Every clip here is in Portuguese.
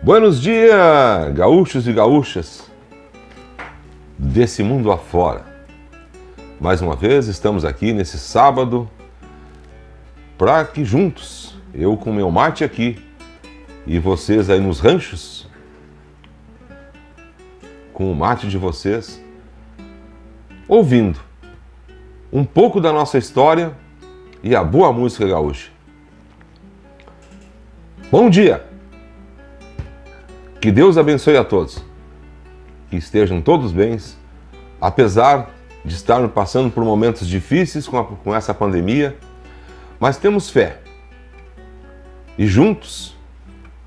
Buenos dias, gaúchos e gaúchas desse mundo afora. Mais uma vez estamos aqui nesse sábado para que juntos, eu com meu mate aqui e vocês aí nos ranchos, com o mate de vocês, ouvindo um pouco da nossa história e a boa música gaúcha. Bom dia! Que Deus abençoe a todos, que estejam todos bens, apesar de estarmos passando por momentos difíceis com essa pandemia, mas temos fé. E juntos,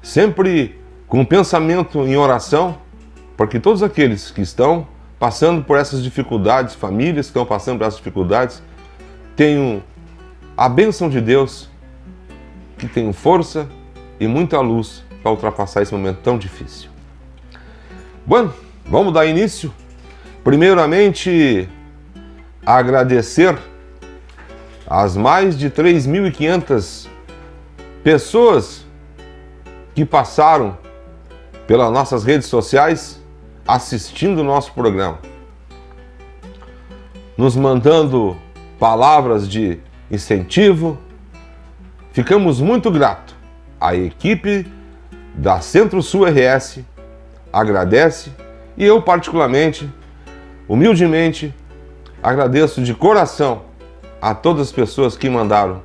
sempre com um pensamento em oração, porque todos aqueles que estão passando por essas dificuldades, famílias que estão passando por essas dificuldades, tenham a bênção de Deus, que tenham força e muita luz para ultrapassar esse momento tão difícil. Bom, vamos dar início. Primeiramente, agradecer às mais de 3.500 pessoas que passaram pelas nossas redes sociais assistindo o nosso programa, nos mandando palavras de incentivo. Ficamos muito gratos. A equipe da Centro-Sul RS agradece e eu particularmente, humildemente, agradeço de coração a todas as pessoas que mandaram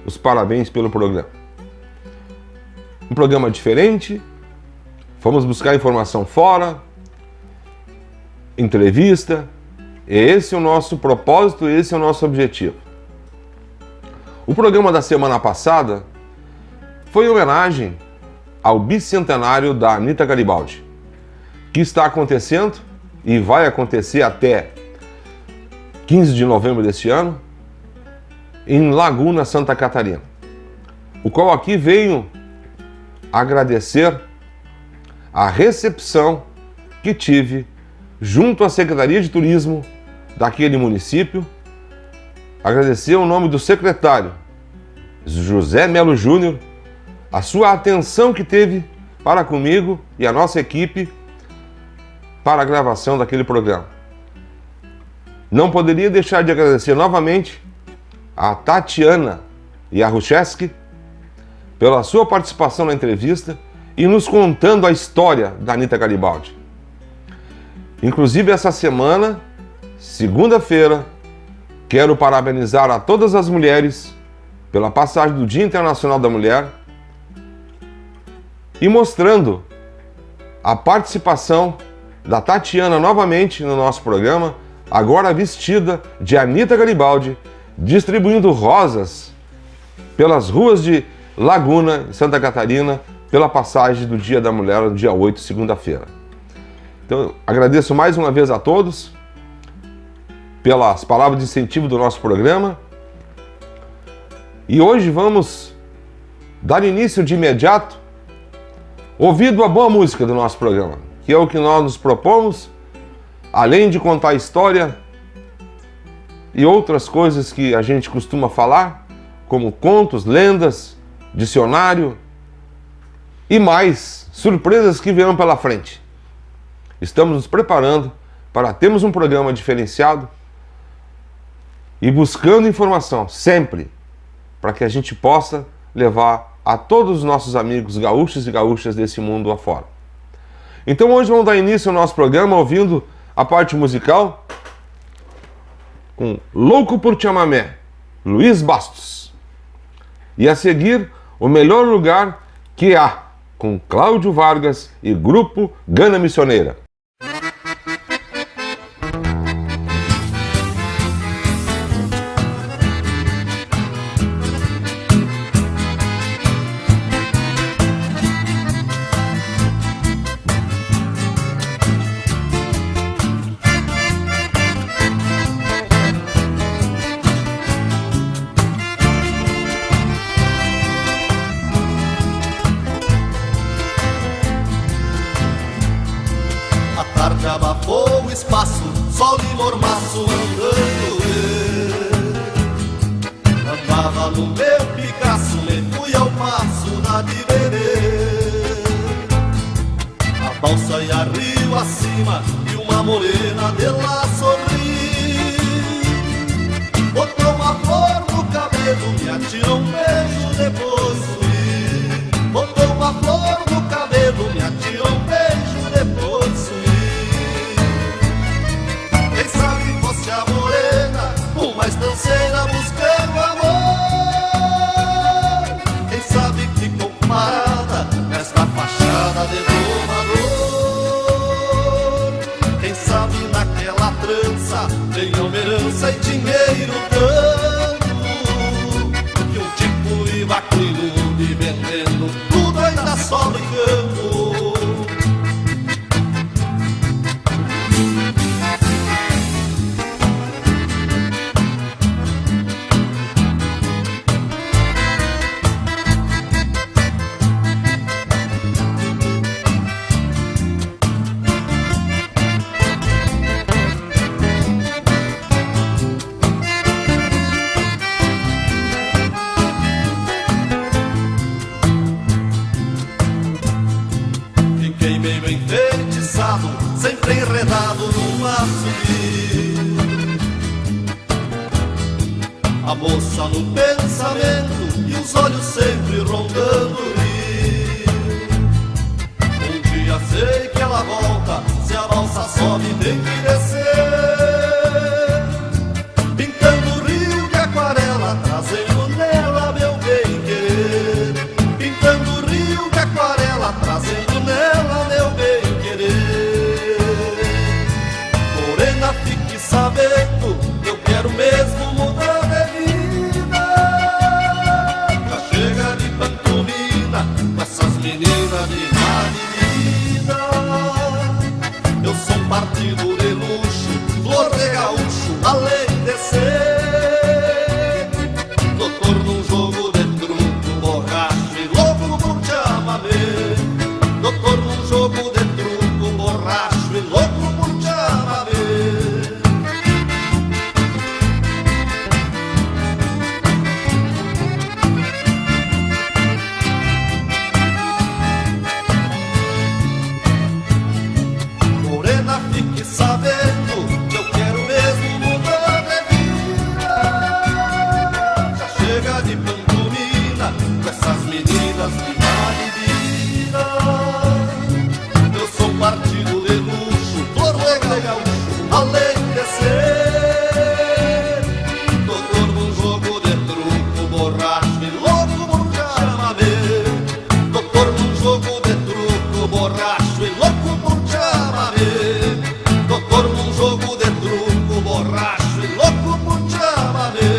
os parabéns pelo programa. Um programa diferente, fomos buscar informação fora, entrevista, esse é o nosso propósito, esse é o nosso objetivo. O programa da semana passada foi em homenagem ao bicentenário da Anita Garibaldi, que está acontecendo e vai acontecer até 15 de novembro deste ano, em Laguna, Santa Catarina. O qual aqui venho agradecer a recepção que tive junto à Secretaria de Turismo daquele município, agradecer o nome do secretário, José Melo Júnior, a sua atenção que teve para comigo e a nossa equipe para a gravação daquele programa. Não poderia deixar de agradecer novamente a Tatiana Jarucheski pela sua participação na entrevista e nos contando a história da Anita Garibaldi. Inclusive essa semana, segunda-feira, quero parabenizar a todas as mulheres pela passagem do Dia Internacional da Mulher e mostrando a participação da Tatiana novamente no nosso programa, agora vestida de Anita Garibaldi, distribuindo rosas pelas ruas de Laguna, Santa Catarina, pela passagem do Dia da Mulher, no dia 8, segunda-feira. Então, agradeço mais uma vez a todos pelas palavras de incentivo do nosso programa. E hoje vamos dar início de imediato, ouvindo a boa música do nosso programa, que é o que nós nos propomos, além de contar a história e outras coisas que a gente costuma falar, como contos, lendas, dicionário e mais surpresas que virão pela frente. Estamos nos preparando para termos um programa diferenciado e buscando informação sempre para que a gente possa levar a todos os nossos amigos gaúchos e gaúchas desse mundo afora. Então hoje vamos dar início ao nosso programa ouvindo a parte musical com Louco por Chamamé, Luiz Bastos. E a seguir, O Melhor Lugar que Há, com Cláudio Vargas e Grupo Gana Missioneira. tarde abafou o espaço, sol e mormaço andando eu. Andava no meu Picasso, me fui ao passo na de beber. balsa ia rio acima e uma morena de lá sorri. Botou uma flor no cabelo, me atirou um beijo, depois fui. Botou uma flor no cabelo, me atirou um beijo, depois fui. Quem sabe fosse a morena, uma estanceira buscando amor. Quem sabe ficou parada nesta fachada de domador. Quem sabe naquela trança tem uma herança e dinheiro tanto que um tipo e vaqueiro e vendendo tudo ainda sobra em campo. Sempre enredado num açude, a moça no pensamento e os olhos sempre rondando o rio. Um dia sei que ela volta, se a balsa sobe tem que descer, pintando o rio de aquarela, trazendo nela meu bem querer. Pintando o rio de aquarela, trazendo nela meu bem querer. Fique sabendo, eu quero mesmo mudar de vida. Já chega de pantomina com essas meninas de má vida. Eu sou um partido de luxo, flor de gaúcho, além de ser doutor num jogo de truco, borracho e louco por chamamé. Doutor num jogo de truco, borracho e louco por chamamé. Sabendo que eu quero mesmo mudar de vida. Já chega de pantomina com essas meninas de má vida. Eu sou um partido de luxo, flor de gaúcho, além de ser doutor num jogo de truco, borracho e louco por chamamé. Doutor num jogo de truco, borracho e louco por chamamé. Doutor num jogo de truco, borracho e louco por chamamé.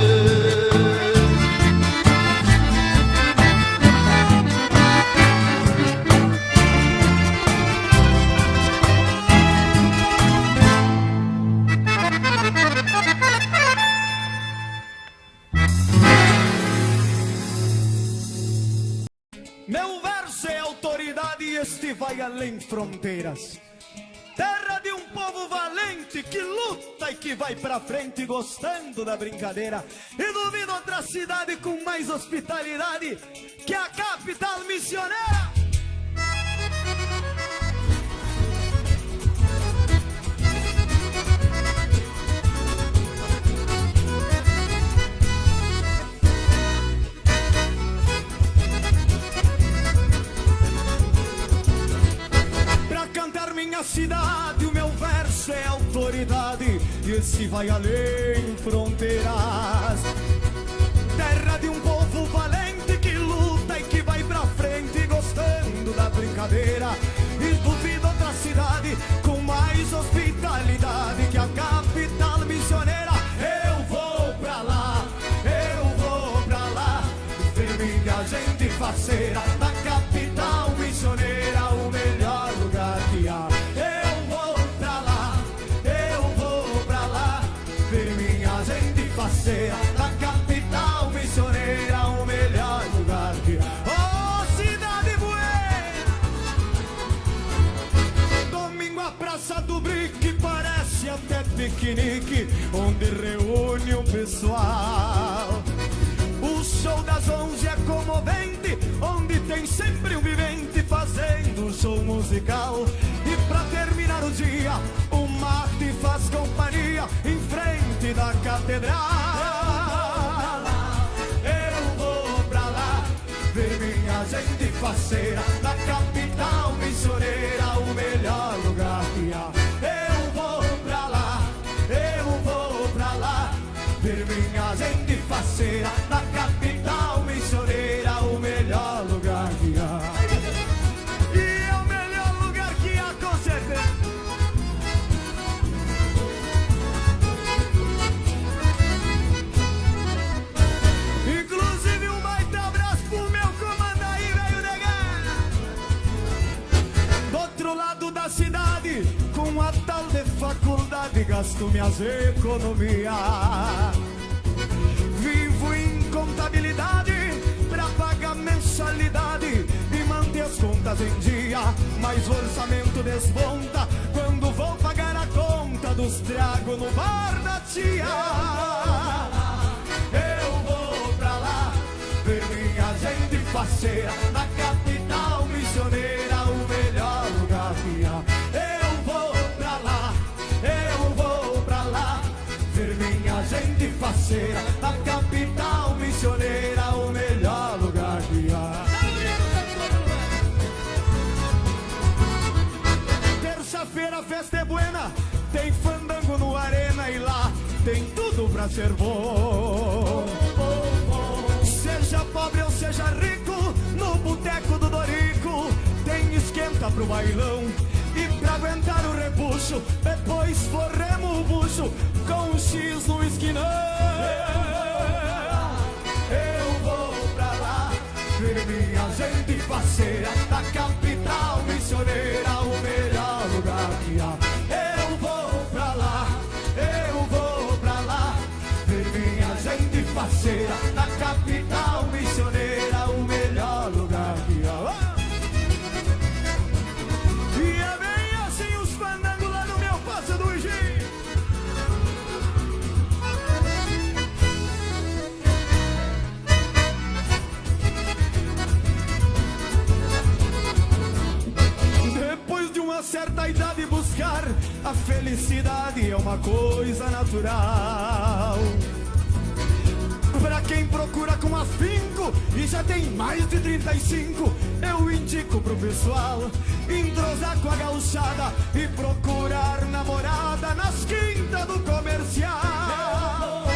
Meu verso é autoridade e este vai além fronteiras. Terra de um povo valente que luta e que vai pra frente gostando da brincadeira. E duvido outra cidade com mais hospitalidade que a capital missioneira. Pra cantar minha cidade, o meu verso é autoridade e esse vai além fronteiras. Terra de um povo valente que luta e que vai pra frente gostando da brincadeira. E duvido outra cidade com mais hospitalidade que a capital missioneira. Eu vou pra lá, ver minha gente faceira da capital missioneira, o melhor lugar que há. Eu vou pra lá, ver minha gente faceira da capital missioneira, o melhor lugar que há. Oh, cidade buena! Domingo a praça do Brick parece até piquenique, onde reúne o pessoal. O show das 11 é comovente, onde tem sempre um vivente fazendo um show musical. dia o mate faz companhia em frente da catedral. Eu vou pra lá ver minha gente faceira, na capital missioneira, o melhor lugar que há. Eu vou pra lá ver minha gente faceira, na capital missioneira, o melhor lugar que há. E é o melhor lugar que há, com certeza. Inclusive um baita abraço pro meu comandante velho negar. Do outro lado da cidade, com a tal de faculdade, gasto minhas economias. Vivo em contabilidade pra pagar mensalidade e manter as contas em dia. Mas o orçamento desmonta quando vou pagar a conta dos tragos no bar da tia. Eu vou pra lá ver minha gente faceira, na capital missioneira, o melhor lugar que há. Eu vou pra lá ver minha gente faceira, na capital missioneira, o melhor lugar que há. Terça-feira a festa é buena, tem fandango no arena e lá tem tudo pra ser bom. Seja pobre ou seja rico, no boteco do Dorico tem esquenta pro bailão. E pra aguentar o repuxo, depois forremos o bucho com um X no esquinão. Eu vou pra lá ver minha gente faceira, na capital missioneira, o melhor lugar que há. Eu vou pra lá ver minha gente faceira, na capital missioneira, o melhor lugar que há. E é bem assim os fandangos lá no meu Passo do Igi. Depois de uma certa idade, buscar a felicidade é uma coisa natural. Pra quem procura com afinco e já tem mais de 35, eu indico pro pessoal entrosar com a gauchada e procurar namorada nas quintas do comercial.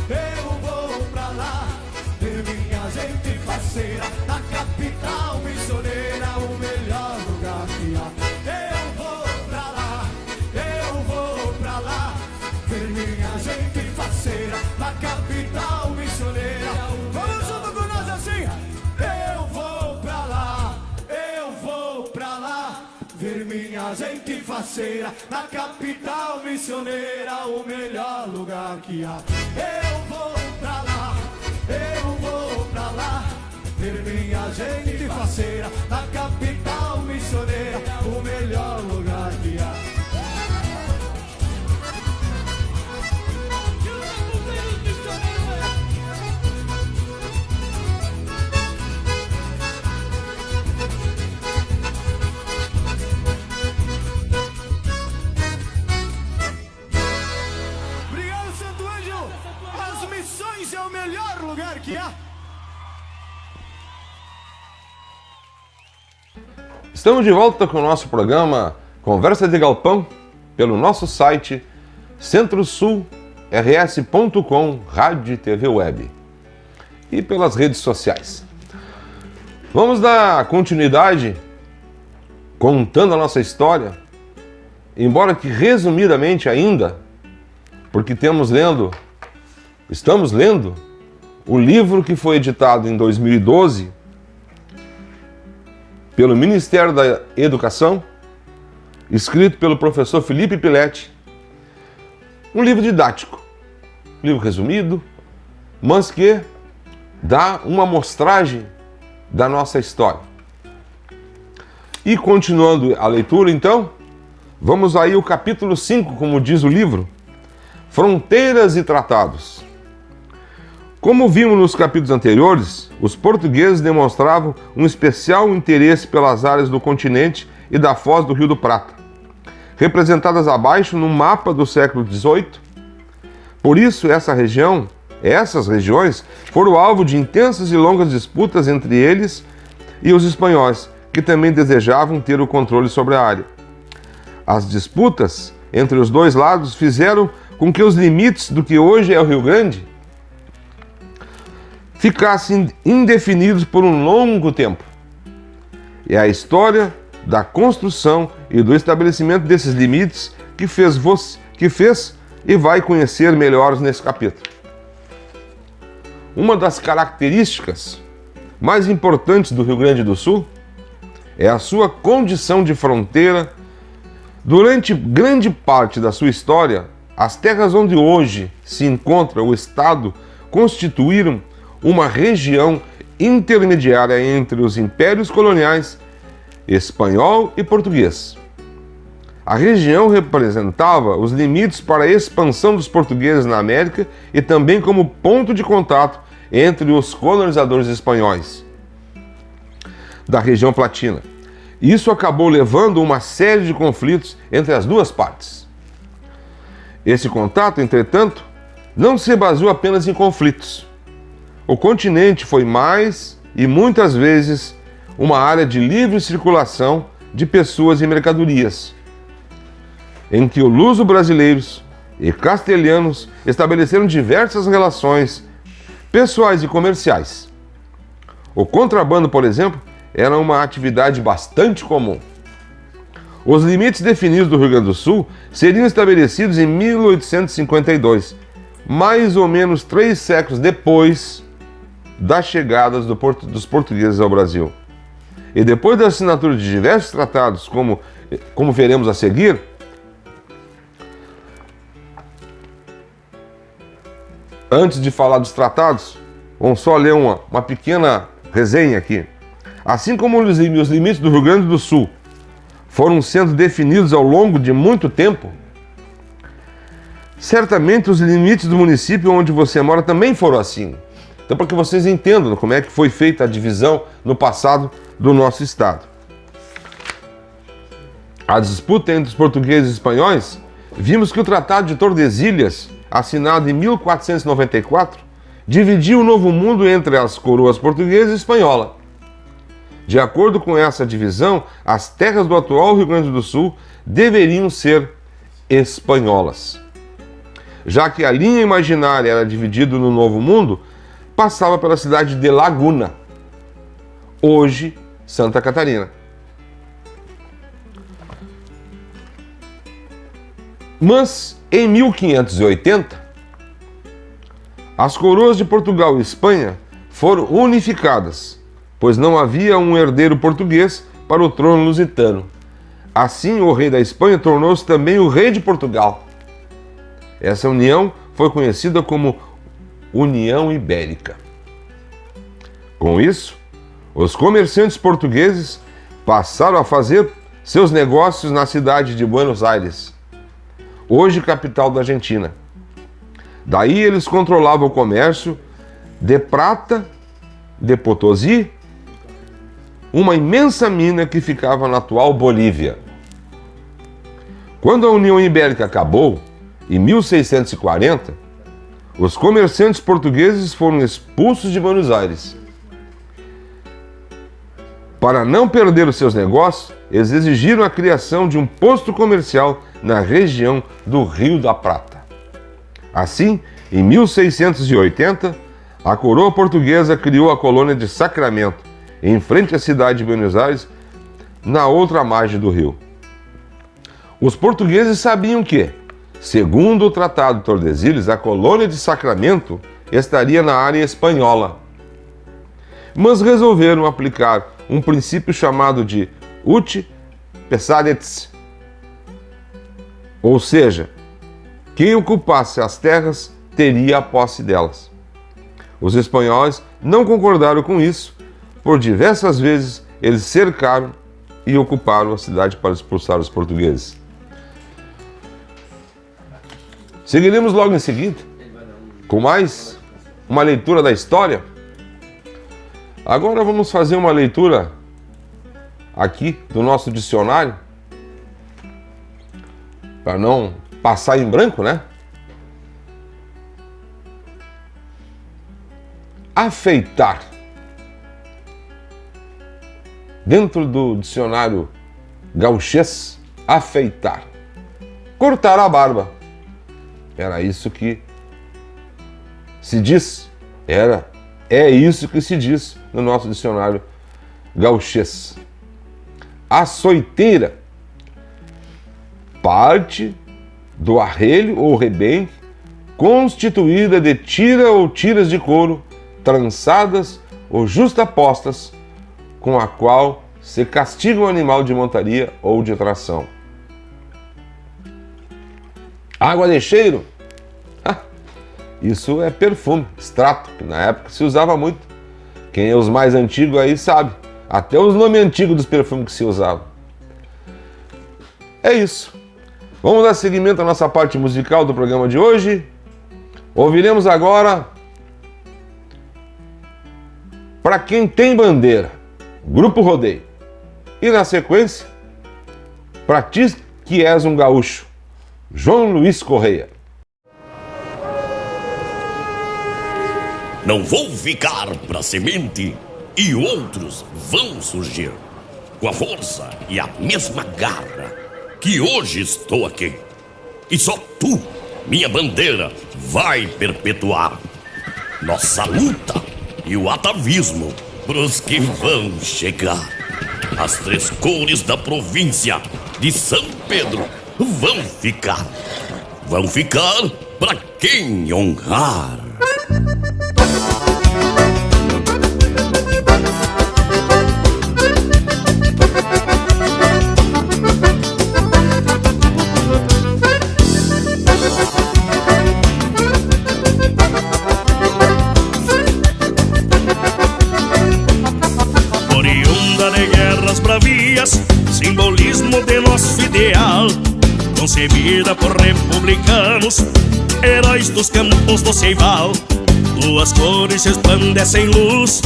Eu vou pra lá ver minha gente faceira, na capital missioneira, o melhor lugar que há. Eu vou pra lá ver minha gente faceira, na capital missioneira. Vamos junto com nós assim. Eu vou pra lá ver minha gente faceira, na capital missioneira, o melhor lugar que há. Eu vou pra lá ver minha gente faceira, na capital missioneira, o melhor lugar que há. Obrigado, Santo Anjo. As missões é o melhor lugar que há. Estamos de volta com o nosso programa Conversa de Galpão pelo nosso site centrosulrs.com, rádio e TV web, e pelas redes sociais. Vamos dar continuidade contando a nossa história, embora que resumidamente ainda, porque estamos lendo o livro que foi editado em 2012 pelo Ministério da Educação, escrito pelo professor Felipe Piletti. Um livro didático, livro resumido, mas que dá uma amostragem da nossa história. E continuando a leitura, então, vamos aí ao capítulo 5, como diz o livro, Fronteiras e Tratados. Como vimos nos capítulos anteriores, os portugueses demonstravam um especial interesse pelas áreas do continente e da foz do Rio do Prata. representadas abaixo no mapa do século XVIII. Por isso, essas regiões foram alvo de intensas e longas disputas entre eles e os espanhóis, que também desejavam ter o controle sobre a área. As disputas entre os dois lados fizeram com que os limites do que hoje é o Rio Grande ficassem indefinidos por um longo tempo. É a história da construção e do estabelecimento desses limites que fez e vai conhecer melhor nesse capítulo. Uma das características mais importantes do Rio Grande do Sul é a sua condição de fronteira. Durante grande parte da sua história, as terras onde hoje se encontra o Estado constituíram uma região intermediária entre os impérios coloniais espanhol e português. A região representava os limites para a expansão dos portugueses na América e também como ponto de contato entre os colonizadores espanhóis da região platina. Isso acabou levando uma série de conflitos entre as duas partes. Esse contato, entretanto, não se baseou apenas em conflitos. O continente foi mais e muitas vezes uma área de livre circulação de pessoas e mercadorias, em que os luso-brasileiros e castelhanos estabeleceram diversas relações pessoais e comerciais. O contrabando, por exemplo, era uma atividade bastante comum. Os limites definidos do Rio Grande do Sul seriam estabelecidos em 1852, mais ou menos 3 séculos depois das chegadas dos portugueses ao Brasil. E depois da assinatura de diversos tratados, como veremos a seguir, antes de falar dos tratados, vamos só ler uma pequena resenha aqui. Assim como os limites do Rio Grande do Sul foram sendo definidos ao longo de muito tempo, certamente os limites do município onde você mora também foram assim. Então, para que vocês entendam como é que foi feita a divisão no passado do nosso estado. A disputa entre os portugueses e espanhóis, vimos que o Tratado de Tordesilhas, assinado em 1494, dividiu o Novo Mundo entre as coroas portuguesa e espanhola. De acordo com essa divisão, as terras do atual Rio Grande do Sul deveriam ser espanholas. Já que a linha imaginária era dividida no Novo Mundo, passava pela cidade de Laguna, hoje Santa Catarina. Mas, em 1580, as coroas de Portugal e Espanha foram unificadas, pois não havia um herdeiro português para o trono lusitano. Assim, o rei da Espanha tornou-se também o rei de Portugal. Essa união foi conhecida como União Ibérica. Com isso, os comerciantes portugueses passaram a fazer seus negócios na cidade de Buenos Aires, hoje capital da Argentina. Daí eles controlavam o comércio de prata de Potosí, uma imensa mina que ficava na atual Bolívia. Quando a União Ibérica acabou, em 1640, os comerciantes portugueses foram expulsos de Buenos Aires. Para não perder os seus negócios, eles exigiram a criação de um posto comercial na região do Rio da Prata. Assim, em 1680, a coroa portuguesa criou a colônia de Sacramento, em frente à cidade de Buenos Aires, na outra margem do rio. Os portugueses sabiam que, segundo o Tratado de Tordesilhas, a colônia de Sacramento estaria na área espanhola. Mas resolveram aplicar um princípio chamado de ut pessadets, ou seja, quem ocupasse as terras teria a posse delas. Os espanhóis não concordaram com isso. Por diversas vezes eles cercaram e ocuparam a cidade para expulsar os portugueses. Seguiremos logo em seguida com mais uma leitura da história. Agora vamos fazer uma leitura aqui do nosso dicionário para não passar em branco, né? Afeitar. Dentro do dicionário gauchês, afeitar. Cortar a barba. Era isso que se diz. É isso que se diz no nosso dicionário gauchês. Açoiteira. Parte do arrelho ou rebenque constituída de tira ou tiras de couro trançadas ou justapostas com a qual se castiga um animal de montaria ou de tração. Água de cheiro. Isso é perfume, extrato, que na época se usava muito. Quem é os mais antigos aí sabe. Até os nomes antigos dos perfumes que se usavam. É isso. Vamos dar seguimento à nossa parte musical do programa de hoje. Ouviremos agora Pra Quem Tem Bandeira, Grupo Rodeio. E na sequência, Pra Ti Que És um Gaúcho, João Luiz Correia. Não vou ficar pra semente e outros vão surgir com a força e a mesma garra que hoje estou aqui. E só tu, minha bandeira, vai perpetuar nossa luta e o atavismo pros que vão chegar. As 3 cores da província de São Pedro vão ficar pra quem honrar. Simbolismo de nosso ideal, concebida por republicanos, heróis dos campos do Ceival. 2 cores resplandecem luz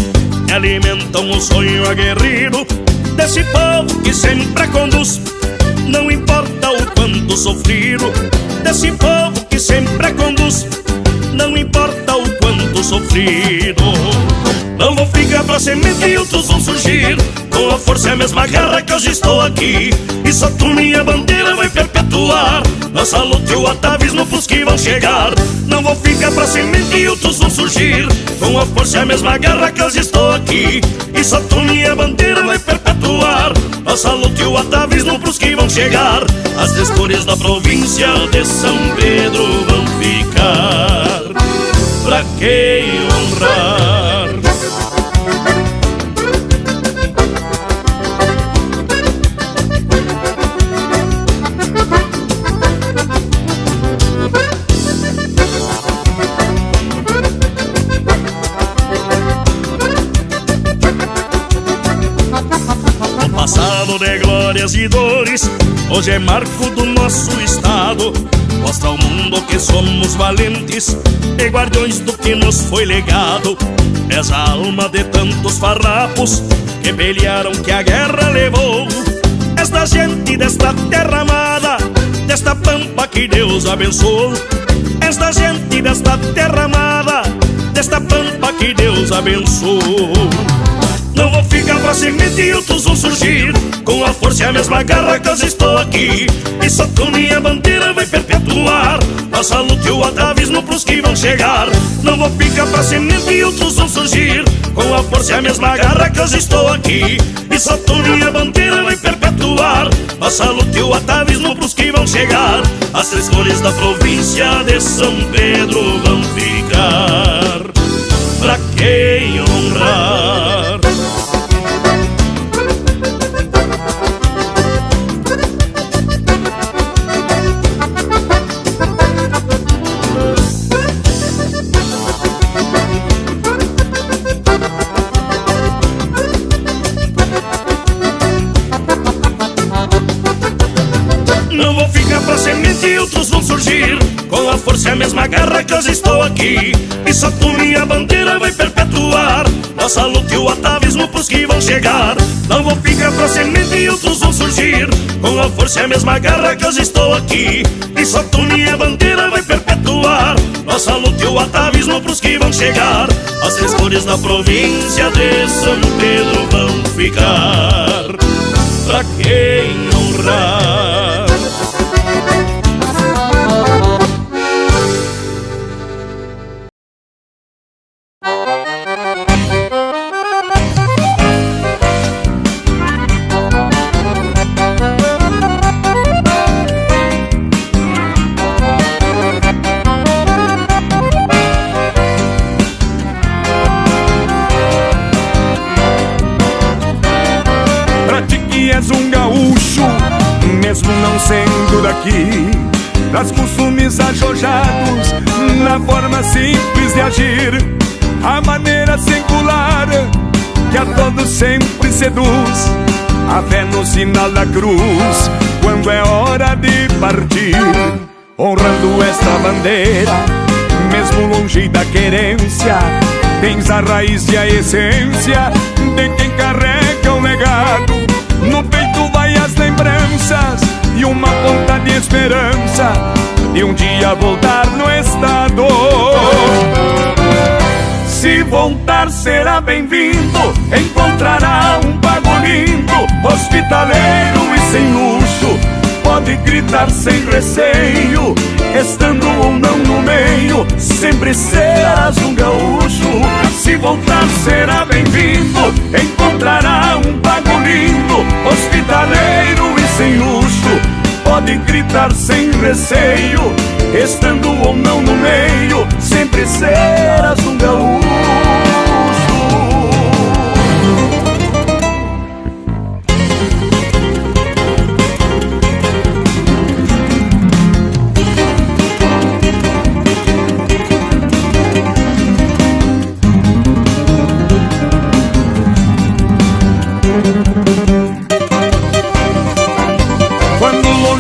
e alimentam o sonho aguerrido desse povo que sempre conduz, não importa o quanto sofrido. Desse povo que sempre conduz, não importa o quanto sofrido. Não vou ficar pra semente e outros vão surgir com a força e a mesma garra que hoje estou aqui. E só tu, minha bandeira, vai perpetuar nossa luta e o atavismo pros que vão chegar. Não vou ficar pra semente e outros vão surgir com a força e a mesma garra que hoje estou aqui. E só tu, minha bandeira, vai perpetuar nossa luta e o atavismo pros que vão chegar. As 3 cores da província de São Pedro vão ficar pra quem honrar. De glórias e dores, hoje é marco do nosso estado. Mostra ao mundo que somos valentes e guardiões do que nos foi legado. És a alma de tantos farrapos que pelearam, que a guerra levou. És da gente desta terra amada, desta pampa que Deus abençoou. És da gente desta terra amada, desta pampa que Deus abençoou. Não vou ficar pra semente e outros vão surgir com a força e a mesma garra que eu estou aqui. E só tu, minha bandeira, vai perpetuar nossa luta e o atavismo pros que vão chegar. Não vou ficar pra semente e outros vão surgir com a força e a mesma garra que eu estou aqui. E só tu, minha bandeira, vai perpetuar nossa luta e o atavismo pros que vão chegar. As 3 cores da província de São Pedro vão ficar pra quem honrar. E outros vão surgir com a força e a mesma garra que hoje estou aqui. E só tu, minha bandeira, vai perpetuar nossa luta e o atavismo pros que vão chegar. Não vou ficar pra semente e outros vão surgir surgir com a força e a mesma garra que hoje estou aqui. E só tu minha bandeira vai perpetuar nossa luta e o atavismo pros que vão chegar. As 3 cores da província de São Pedro vão ficar pra quem honrar. És um gaúcho, mesmo não sendo daqui, traz costumes ajojados na forma simples de agir, a maneira singular que a todos sempre seduz, a fé no sinal da cruz quando é hora de partir, honrando esta bandeira, mesmo longe da querência, tens a raiz e a essência de quem carrega o legado. No peito vai as lembranças e uma ponta de esperança de um dia voltar no estado. Se voltar será bem-vindo, encontrará um pago lindo, hospitaleiro e sem luxo, pode gritar sem receio, estando ou não no meio, sempre serás um gaúcho. Se voltar será bem-vindo, encontrará um pago lindo, hospitaleiro e sem luxo, pode gritar sem receio, estando ou não no meio, sempre serás um gaúcho.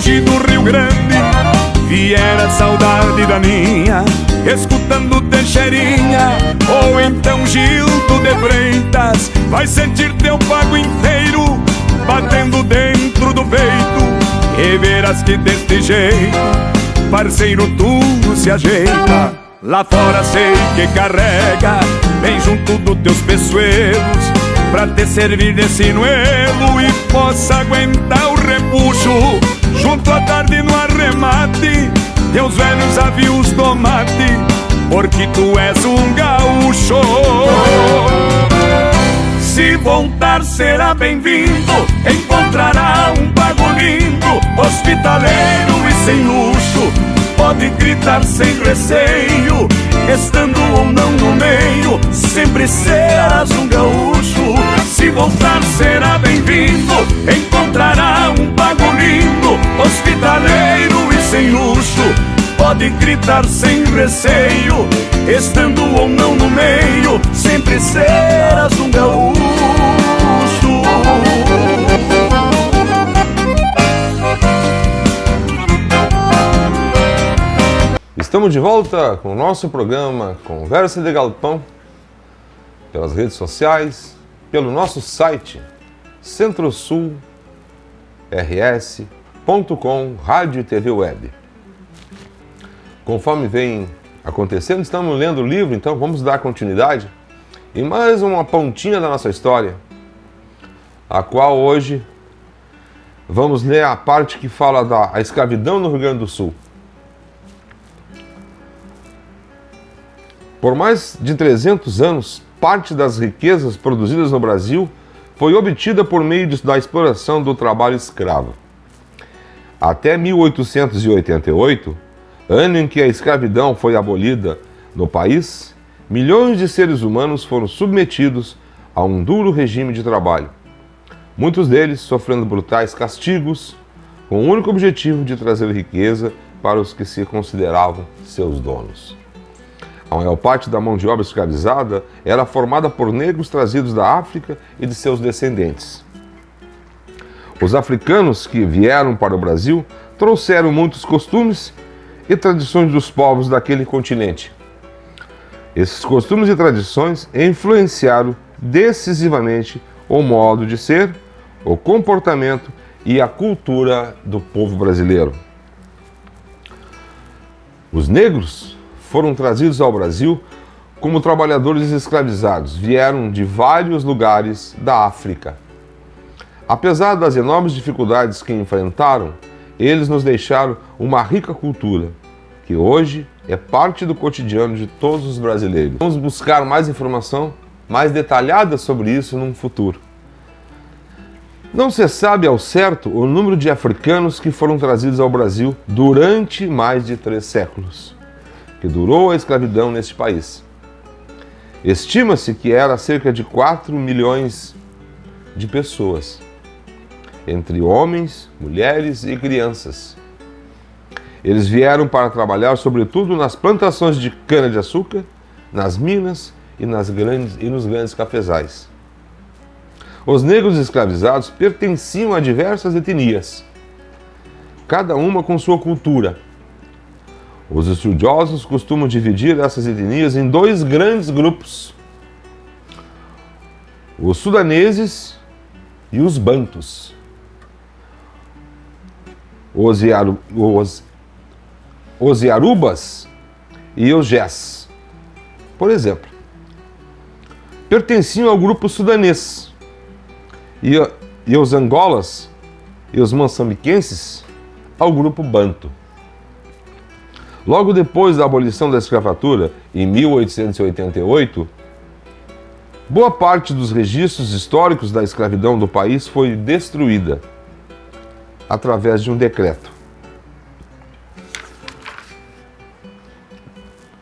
Do Rio Grande vier a saudade da minha, escutando Teixeirinha ou então Gildo de Freitas, vai sentir teu pago inteiro batendo dentro do peito, e verás que deste jeito, parceiro, tudo se ajeita. Lá fora sei que carrega bem junto dos teus peçoelos, pra te servir de sinuelo e possa aguentar o repuxo, junto à tarde no arremate, teus velhos avios do mate, porque tu és um gaúcho. Se voltar será bem-vindo, encontrará um pago lindo, hospitaleiro e sem luxo, pode gritar sem receio, estando ou não no meio, sempre serás um gaúcho. Se voltar será bem-vindo, encontrará um pago lindo, hospitaleiro e sem luxo, pode gritar sem receio, estando ou não no meio, sempre serás um gaúcho. Estamos de volta com o nosso programa Conversa de Galpão, pelas redes sociais, pelo nosso site centrosulrs.com, rádio e TV web. Conforme vem acontecendo, estamos lendo o livro, então vamos dar continuidade em mais uma pontinha da nossa história, a qual hoje vamos ler a parte que fala da escravidão no Rio Grande do Sul. Por mais de 300 anos, parte das riquezas produzidas no Brasil foi obtida por meio da exploração do trabalho escravo. Até 1888, ano em que a escravidão foi abolida no país, milhões de seres humanos foram submetidos a um duro regime de trabalho, muitos deles sofrendo brutais castigos, com o único objetivo de trazer riqueza para os que se consideravam seus donos. A maior parte da mão de obra escravizada era formada por negros trazidos da África e de seus descendentes. Os africanos que vieram para o Brasil trouxeram muitos costumes e tradições dos povos daquele continente. Esses costumes e tradições influenciaram decisivamente o modo de ser, o comportamento e a cultura do povo brasileiro. Os negros foram trazidos ao Brasil como trabalhadores escravizados, vieram de vários lugares da África. Apesar das enormes dificuldades que enfrentaram, eles nos deixaram uma rica cultura, que hoje é parte do cotidiano de todos os brasileiros. Vamos buscar mais informação mais detalhada sobre isso num futuro. Não se sabe ao certo o número de africanos que foram trazidos ao Brasil durante mais de 3 séculos, que durou a escravidão neste país. Estima-se que era cerca de 4 milhões de pessoas, entre homens, mulheres e crianças. Eles vieram para trabalhar sobretudo nas plantações de cana-de-açúcar, nas minas e nos grandes cafezais. Os negros escravizados pertenciam a diversas etnias, cada uma com sua cultura. Os estudiosos costumam dividir essas etnias em 2 grandes grupos: os sudaneses e os bantus. Os iarubas e os jés, por exemplo, pertenciam ao grupo sudanês, e os angolas e os moçambiquenses ao grupo banto. Logo depois da abolição da escravatura, em 1888, boa parte dos registros históricos da escravidão do país foi destruída através de um decreto.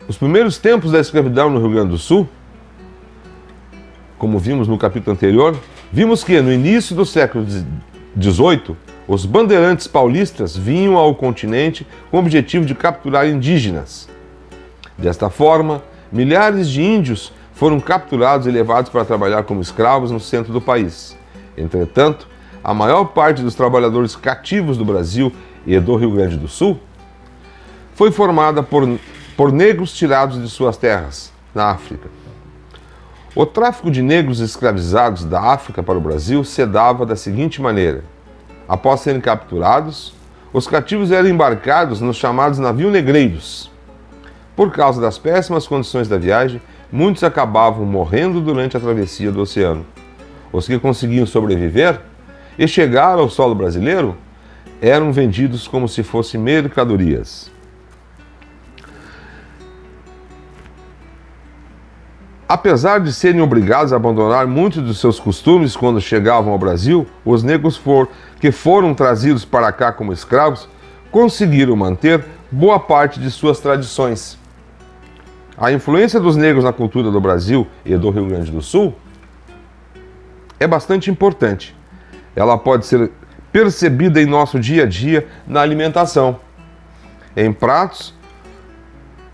Os primeiros tempos da escravidão no Rio Grande do Sul, como vimos no capítulo anterior, vimos que no início do século XVIII, os bandeirantes paulistas vinham ao continente com o objetivo de capturar indígenas. Desta forma, milhares de índios foram capturados e levados para trabalhar como escravos no centro do país. Entretanto, a maior parte dos trabalhadores cativos do Brasil e do Rio Grande do Sul foi formada por negros tirados de suas terras, na África. O tráfico de negros escravizados da África para o Brasil se dava da seguinte maneira: após serem capturados, os cativos eram embarcados nos chamados navios negreiros. Por causa das péssimas condições da viagem, muitos acabavam morrendo durante a travessia do oceano. Os que conseguiam sobreviver e chegar ao solo brasileiro eram vendidos como se fossem mercadorias. Apesar de serem obrigados a abandonar muitos dos seus costumes quando chegavam ao Brasil, os negros que foram trazidos para cá como escravos conseguiram manter boa parte de suas tradições. A influência dos negros na cultura do Brasil e do Rio Grande do Sul é bastante importante. Ela pode ser percebida em nosso dia a dia na alimentação, em pratos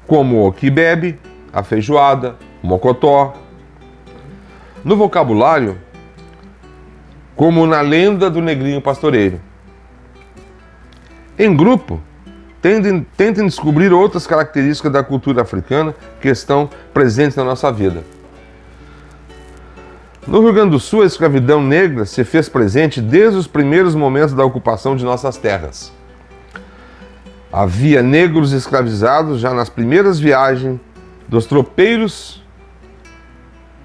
como o quibe, a feijoada, mocotó, no vocabulário, como na lenda do negrinho pastoreiro. Em grupo, tentem descobrir outras características da cultura africana que estão presentes na nossa vida. No Rio Grande do Sul, a escravidão negra se fez presente desde os primeiros momentos da ocupação de nossas terras. Havia negros escravizados já nas primeiras viagens dos tropeiros,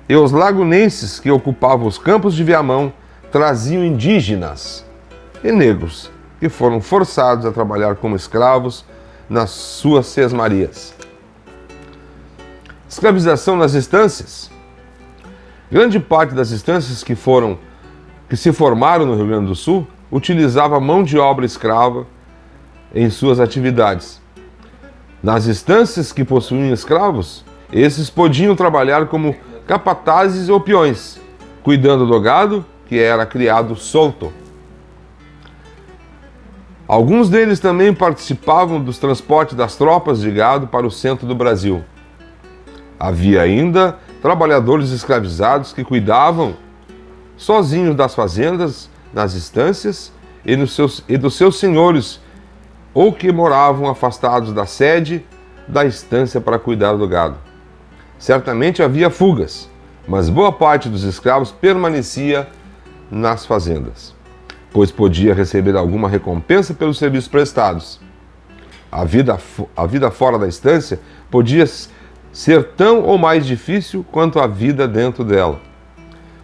e os lagunenses que ocupavam os campos de Viamão traziam indígenas e negros que foram forçados a trabalhar como escravos nas suas sesmarias. Escravização nas estâncias. Grande parte das estâncias que se formaram no Rio Grande do Sul utilizava mão de obra escrava em suas atividades. Nas estâncias que possuíam escravos, esses podiam trabalhar como capatazes ou peões, cuidando do gado que era criado solto. Alguns deles também participavam dos transportes das tropas de gado para o centro do Brasil. Havia ainda trabalhadores escravizados que cuidavam sozinhos das fazendas, nas estâncias e dos seus senhores, ou que moravam afastados da sede da estância para cuidar do gado. Certamente havia fugas, mas boa parte dos escravos permanecia nas fazendas. pois podia receber alguma recompensa pelos serviços prestados. A vida fora da estância podia ser tão ou mais difícil quanto a vida dentro dela.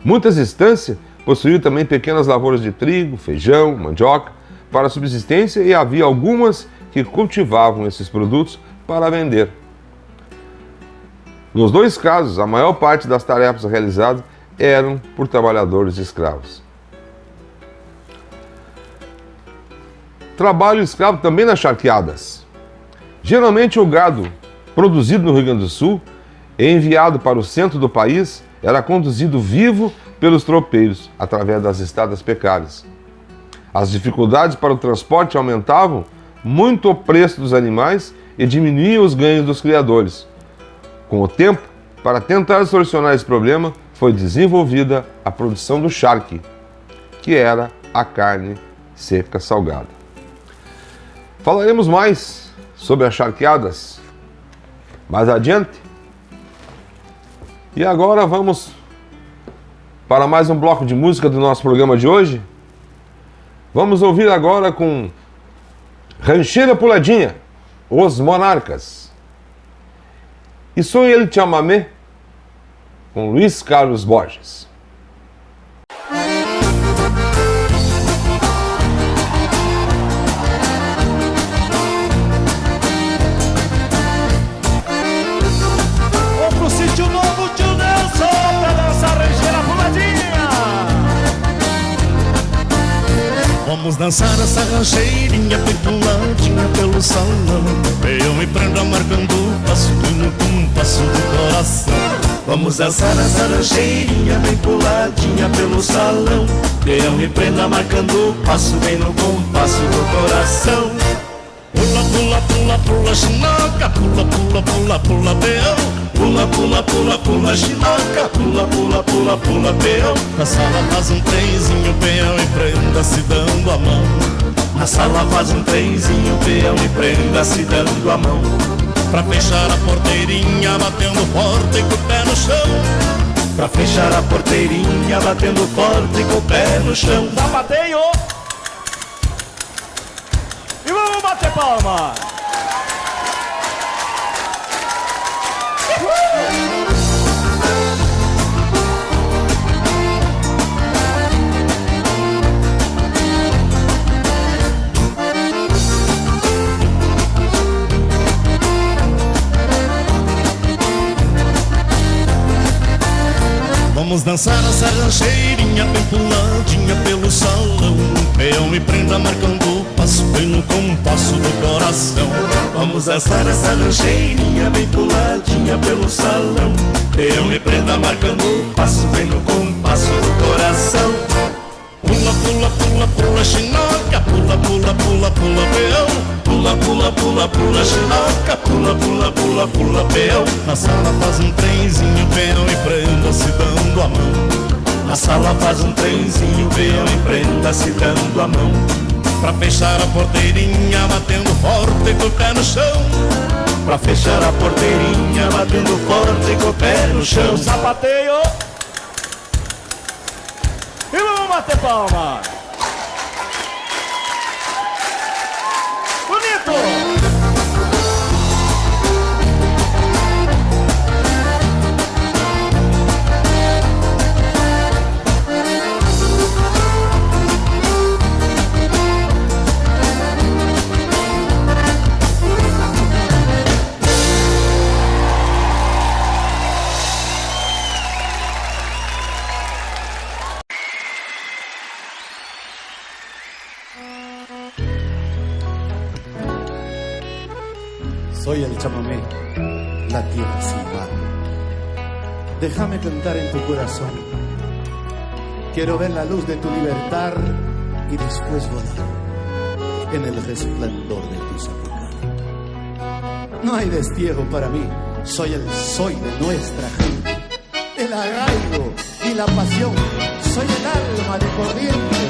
Muitas estâncias possuíam também pequenas lavouras de trigo, feijão, mandioca para subsistência e havia algumas que cultivavam esses produtos para vender. Nos dois casos, a maior parte das tarefas realizadas eram por trabalhadores escravos. Trabalho escravo também nas charqueadas. Geralmente o gado produzido no Rio Grande do Sul e enviado para o centro do país era conduzido vivo pelos tropeiros através das estradas precárias. As dificuldades para o transporte aumentavam muito o preço dos animais e diminuíam os ganhos dos criadores. Com o tempo, para tentar solucionar esse problema, foi desenvolvida a produção do charque, que era a carne seca salgada. Falaremos mais sobre as charqueadas mais adiante. E agora vamos para mais um bloco de música do nosso programa de hoje. Vamos ouvir agora com Rancheira Puladinha, Os Monarcas. E Sou Ele Te Amamé, com Luiz Carlos Borges. Vamos dançar essa rancheirinha bem puladinha pelo salão. Eu me prendo marcando o passo no compasso do coração. Vamos dançar essa rancheirinha bem puladinha pelo salão. Eu me prendo marcando o passo bem no compasso do coração. Pula, pula, pula, pula, chinoca. Pula, pula, pula, pula, peão. Pula, pula, pula, pula, chinoca. Pula, pula, pula, pula, peão. Na sala faz um trenzinho, peão e prenda se dando a mão. Na sala faz um trenzinho, peão e prenda se dando a mão. Pra fechar a porteirinha, batendo forte com o pé no chão. Pra fechar a porteirinha, batendo forte com o pé no chão. Zapateio! E vamos bater palma! Vamos dançar essa rancheirinha bem puladinha pelo salão. Peão me prenda marcando o passo bem no compasso do coração. Vamos dançar essa rancheirinha bem puladinha pelo salão. Peão me prenda marcando o passo bem no compasso do coração. Pula, pula, pula, pula, chinoca. Pula, pula, pula, pula, peão. Pula, pula, pula, pula, chinoca. Pula, pula, pula, pula, peão. Na sala faz um trenzinho, peão e prenda se dando a mão. Na sala faz um trenzinho, peão e prenda se dando a mão. Pra fechar a porteirinha, batendo forte com o pé no chão. Pra fechar a porteirinha, batendo forte com o pé no chão. Sapateio! E vamos bater palma! Bonito! Soy el chamamé, la tierra sin mar. Déjame cantar en tu corazón. Quiero ver la luz de tu libertad y después volar en el resplandor de tu sepulcro. No hay destierro para mí, soy el soy de nuestra gente. El arraigo y la pasión, soy el alma de Corrientes.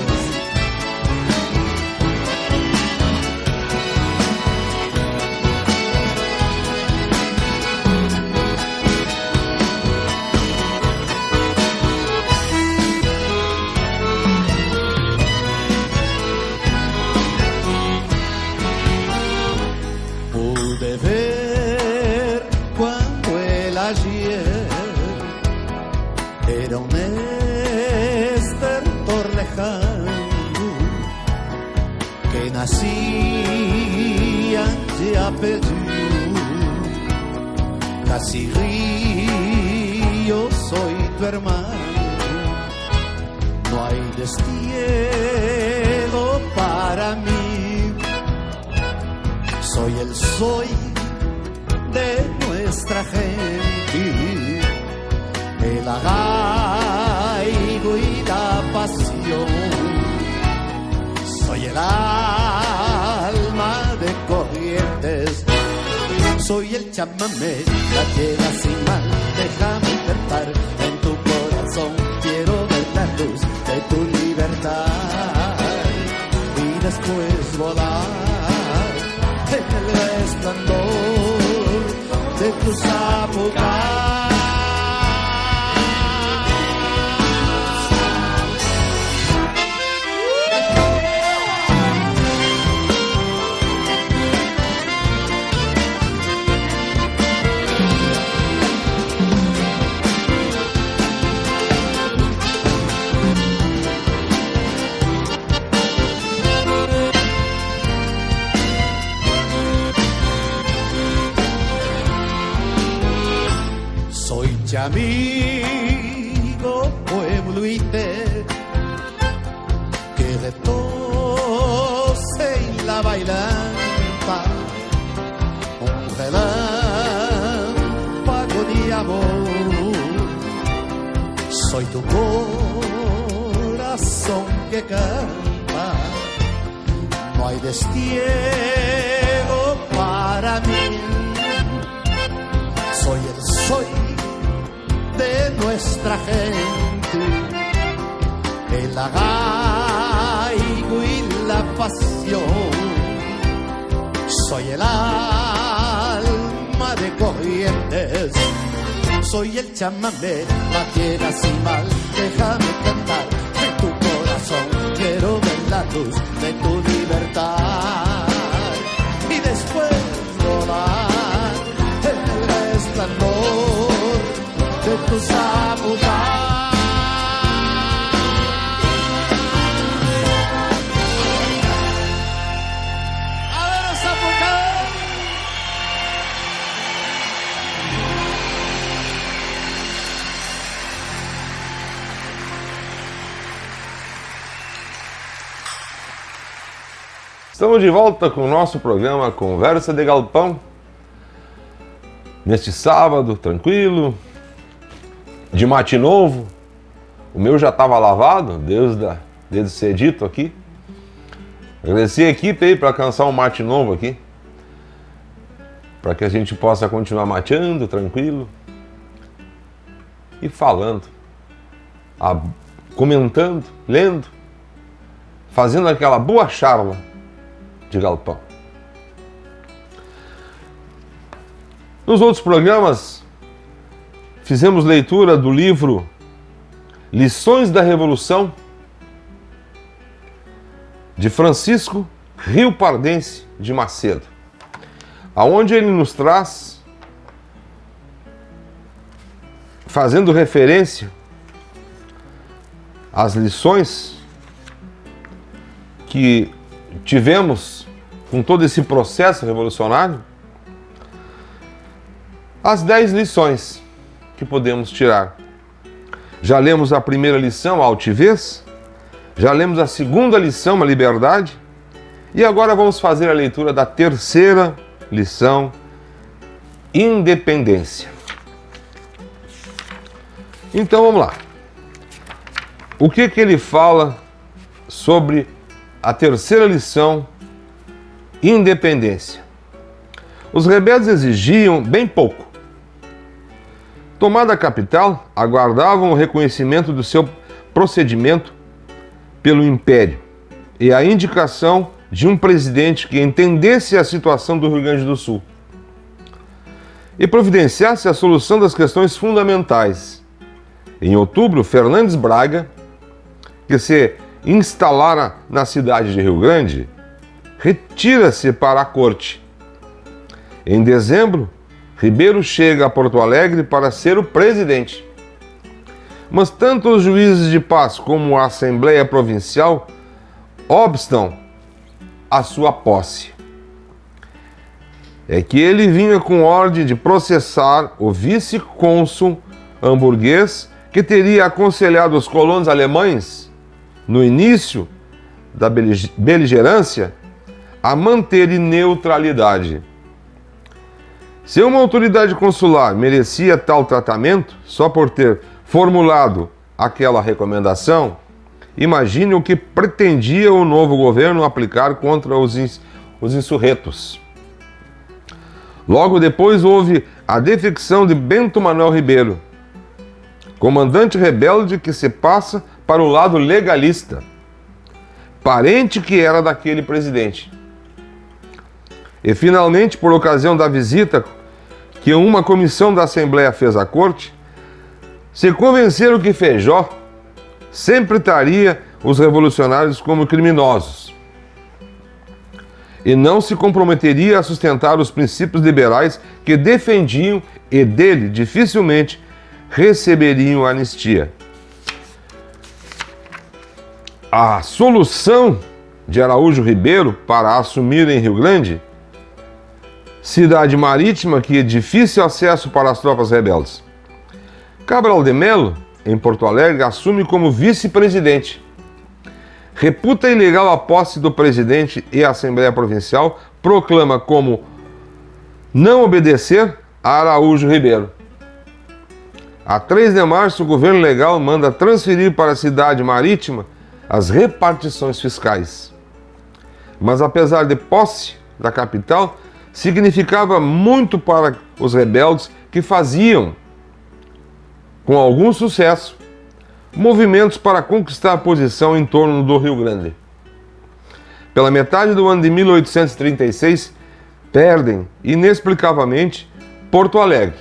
nací ante apellido, casi río, soy tu hermano. No hay destierro para mí. Soy el soy de nuestra gente, el arraigo y la pasión. Soy el alma de Corrientes, soy el chamamé, la tierra sin mal. Déjame cantar en tu corazón, quiero ver la luz de tu libertad y después volar en el resplandor de tu zapucay. Amigo pueblo y te que retose en la bailanta un relámpago de amor. Soy tu corazón que canta, no hay destierro para mí. Soy el soy de nuestra gente, el arraigo y la pasión. Soy el alma de Corrientes, soy el chamamé, la tierra sin mal. Déjame cantar en tu corazón, quiero ver la luz de tu libertad y después volar en el resplandor de tu zapucay. A ver, zapucay. Estamos de volta com o nosso programa Conversa de Galpão. Neste sábado, tranquilo, de mate novo. O meu já estava lavado desde cedito aqui. Agradecer a equipe aí para alcançar um mate novo aqui, para que a gente possa continuar mateando tranquilo e falando, comentando, lendo, fazendo aquela boa charla de galpão. Nos outros programas fizemos leitura do livro Lições da Revolução, de Francisco Rio Pardense de Macedo, aonde ele nos traz, fazendo referência às lições que tivemos com todo esse processo revolucionário, as 10 lições que podemos tirar. Já lemos a primeira lição, a altivez, já lemos a segunda lição, a liberdade, e agora vamos fazer a leitura da terceira lição, independência. Então vamos lá. O que ele fala sobre a terceira lição, independência? Os rebeldes exigiam bem pouco. Tomada a capital, aguardavam o reconhecimento do seu procedimento pelo Império e a indicação de um presidente que entendesse a situação do Rio Grande do Sul e providenciasse a solução das questões fundamentais. Em outubro, Fernandes Braga, que se instalara na cidade de Rio Grande, retira-se para a corte. Em dezembro, Ribeiro chega a Porto Alegre para ser o presidente. Mas tanto os juízes de paz como a Assembleia Provincial obstam a sua posse. É que ele vinha com ordem de processar o vice-cônsul hamburguês que teria aconselhado os colonos alemães, no início da beligerância, a manterem neutralidade. Se uma autoridade consular merecia tal tratamento só por ter formulado aquela recomendação, imagine o que pretendia o novo governo aplicar contra os insurretos. Logo depois houve a defecção de Bento Manuel Ribeiro, comandante rebelde que se passa para o lado legalista, parente que era daquele presidente. E finalmente, por ocasião da visita que uma comissão da Assembleia fez à corte, se convenceram que Feijó sempre traria os revolucionários como criminosos e não se comprometeria a sustentar os princípios liberais que defendiam e dele dificilmente receberiam anistia. A solução de Araújo Ribeiro para assumir em Rio Grande, cidade marítima que é difícil acesso para as tropas rebeldes. Cabral de Melo, em Porto Alegre, assume como vice-presidente. Reputa ilegal a posse do presidente e a Assembleia Provincial, proclama como não obedecer a Araújo Ribeiro. A 3 de março, o governo legal manda transferir para a cidade marítima as repartições fiscais. Mas apesar de posse da capital, significava muito para os rebeldes que faziam, com algum sucesso, movimentos para conquistar a posição em torno do Rio Grande. Pela metade do ano de 1836, perdem inexplicavelmente Porto Alegre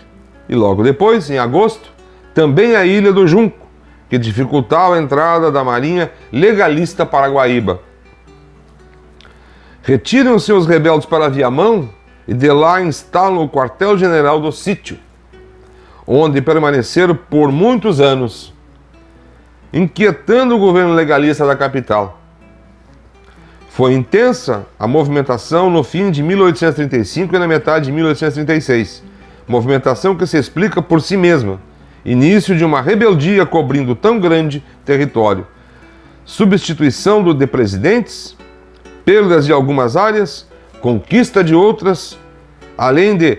e logo depois, em agosto, também a Ilha do Junco, que dificultava a entrada da marinha legalista para Guaíba. Retiram-se os rebeldes para Viamão e de lá instalam o quartel-general do sítio, onde permaneceram por muitos anos, inquietando o governo legalista da capital. Foi intensa a movimentação no fim de 1835 e na metade de 1836, movimentação que se explica por si mesma, início de uma rebeldia cobrindo tão grande território, substituição de presidentes, perdas de algumas áreas, conquista de outras, além de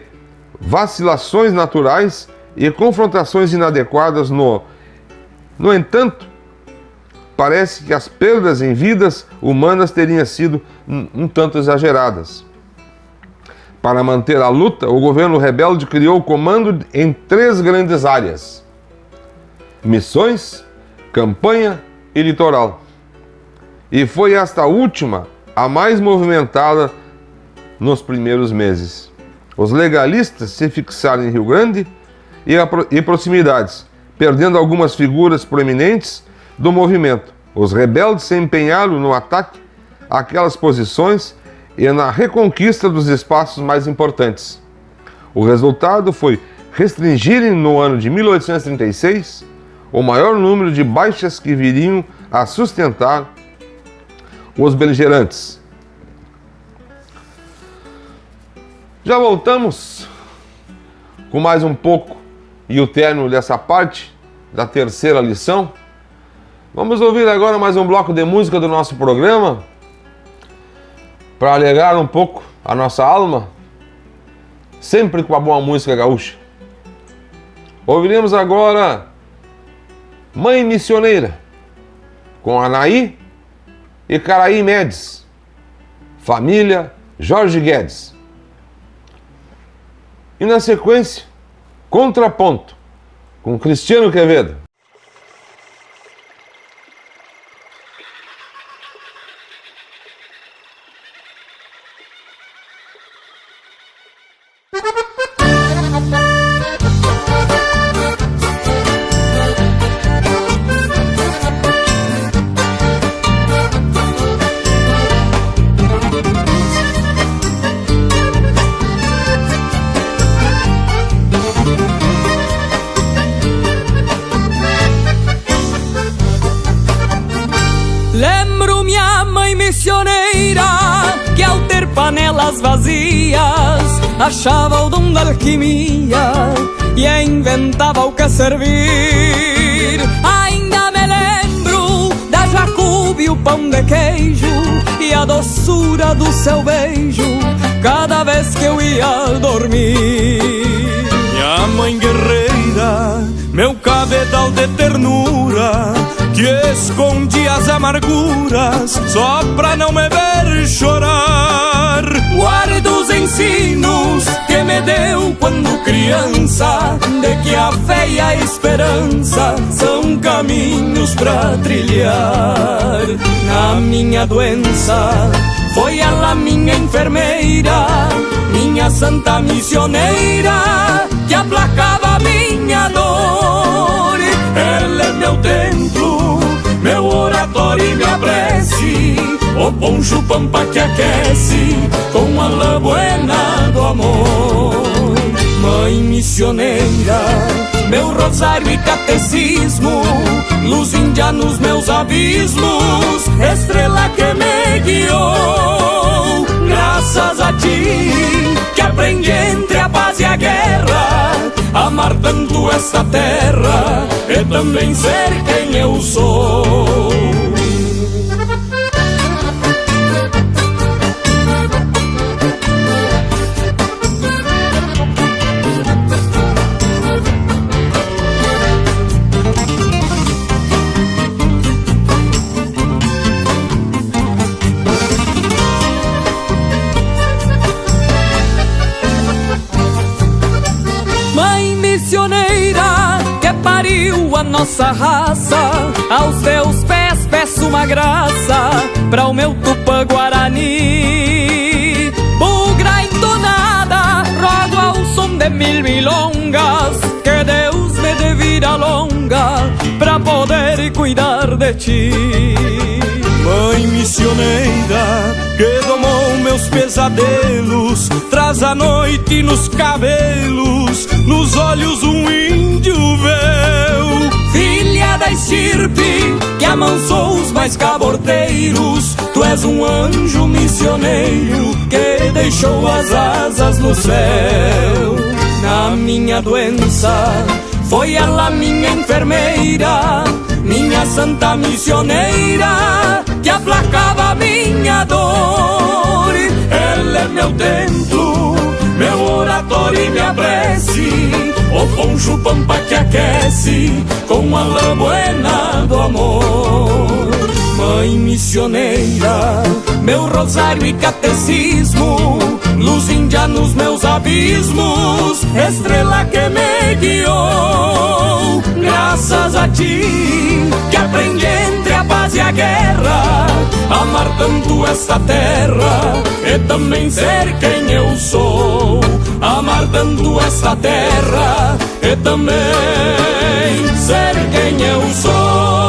vacilações naturais e confrontações inadequadas. No entanto, parece que as perdas em vidas humanas teriam sido um tanto exageradas. Para manter a luta, o governo rebelde criou o comando em 3 grandes áreas: Missões, Campanha e Litoral. E foi esta última a mais movimentada nos primeiros meses. Os legalistas se fixaram em Rio Grande e proximidades, perdendo algumas figuras proeminentes do movimento. Os rebeldes se empenharam no ataque àquelas posições e na reconquista dos espaços mais importantes. O resultado foi restringirem no ano de 1836 o maior número de baixas que viriam a sustentar os beligerantes. Já voltamos com mais um pouco e o término dessa parte da terceira lição. Vamos ouvir agora mais um bloco de música do nosso programa para alegrar um pouco a nossa alma, sempre com a boa música gaúcha. Ouviremos agora Mãe Missioneira, com Anaí e Caraí Médici, família Jorge Guedes. E na sequência, Contraponto, com Cristiano Quevedo. Lembro minha mãe missioneira panelas vazias, achava o dom da alquimia e inventava o que servir. Ainda me lembro da Jacuba e o pão de queijo e a doçura do seu beijo cada vez que eu ia dormir. Minha mãe guerreira, meu cabedal de ternura, que escondia as amarguras só pra não me ver chorar. Guardo os ensinos que me deu quando criança, de que a fé e a esperança são caminhos pra trilhar. Na minha doença foi ela minha enfermeira, minha santa missioneira, que aplacava minha dor. Ela é meu templo, meu oratório e minha prece, o poncho pampa que aquece com a la buena do amor. Mãe missioneira, meu rosário e catecismo, luz índia nos meus abismos, estrela que me guiou. Graças a ti que aprendi entre a paz e a guerra, amar tanto esta terra e também ser quem eu sou. Pariu a nossa raça, aos teus pés peço uma graça pra o meu Tupã Guarani. Bugra entonada, rogo ao som de mil milongas, que Deus me dê vida longa pra poder cuidar de ti. Mãe missioneira, que domou meus pesadelos, traz a noite nos cabelos, nos olhos um índio véu. Filha da estirpe que amansou os mais caborteiros, tu és um anjo missioneiro que deixou as asas no céu. Na minha doença foi ela minha enfermeira, minha santa missioneira, que aplacava minha dor. Ela é meu templo, meu oratório e minha prece, o poncho pampa que aquece com a la buena do amor. Mãe missioneira, meu rosário e catecismo, luz índia nos meus abismos, estrela que me guiou. Graças a ti que aprendi entre a paz e a guerra, amar tanto esta terra e também ser quem eu sou. Amar tanto esta terra e também ser quem eu sou.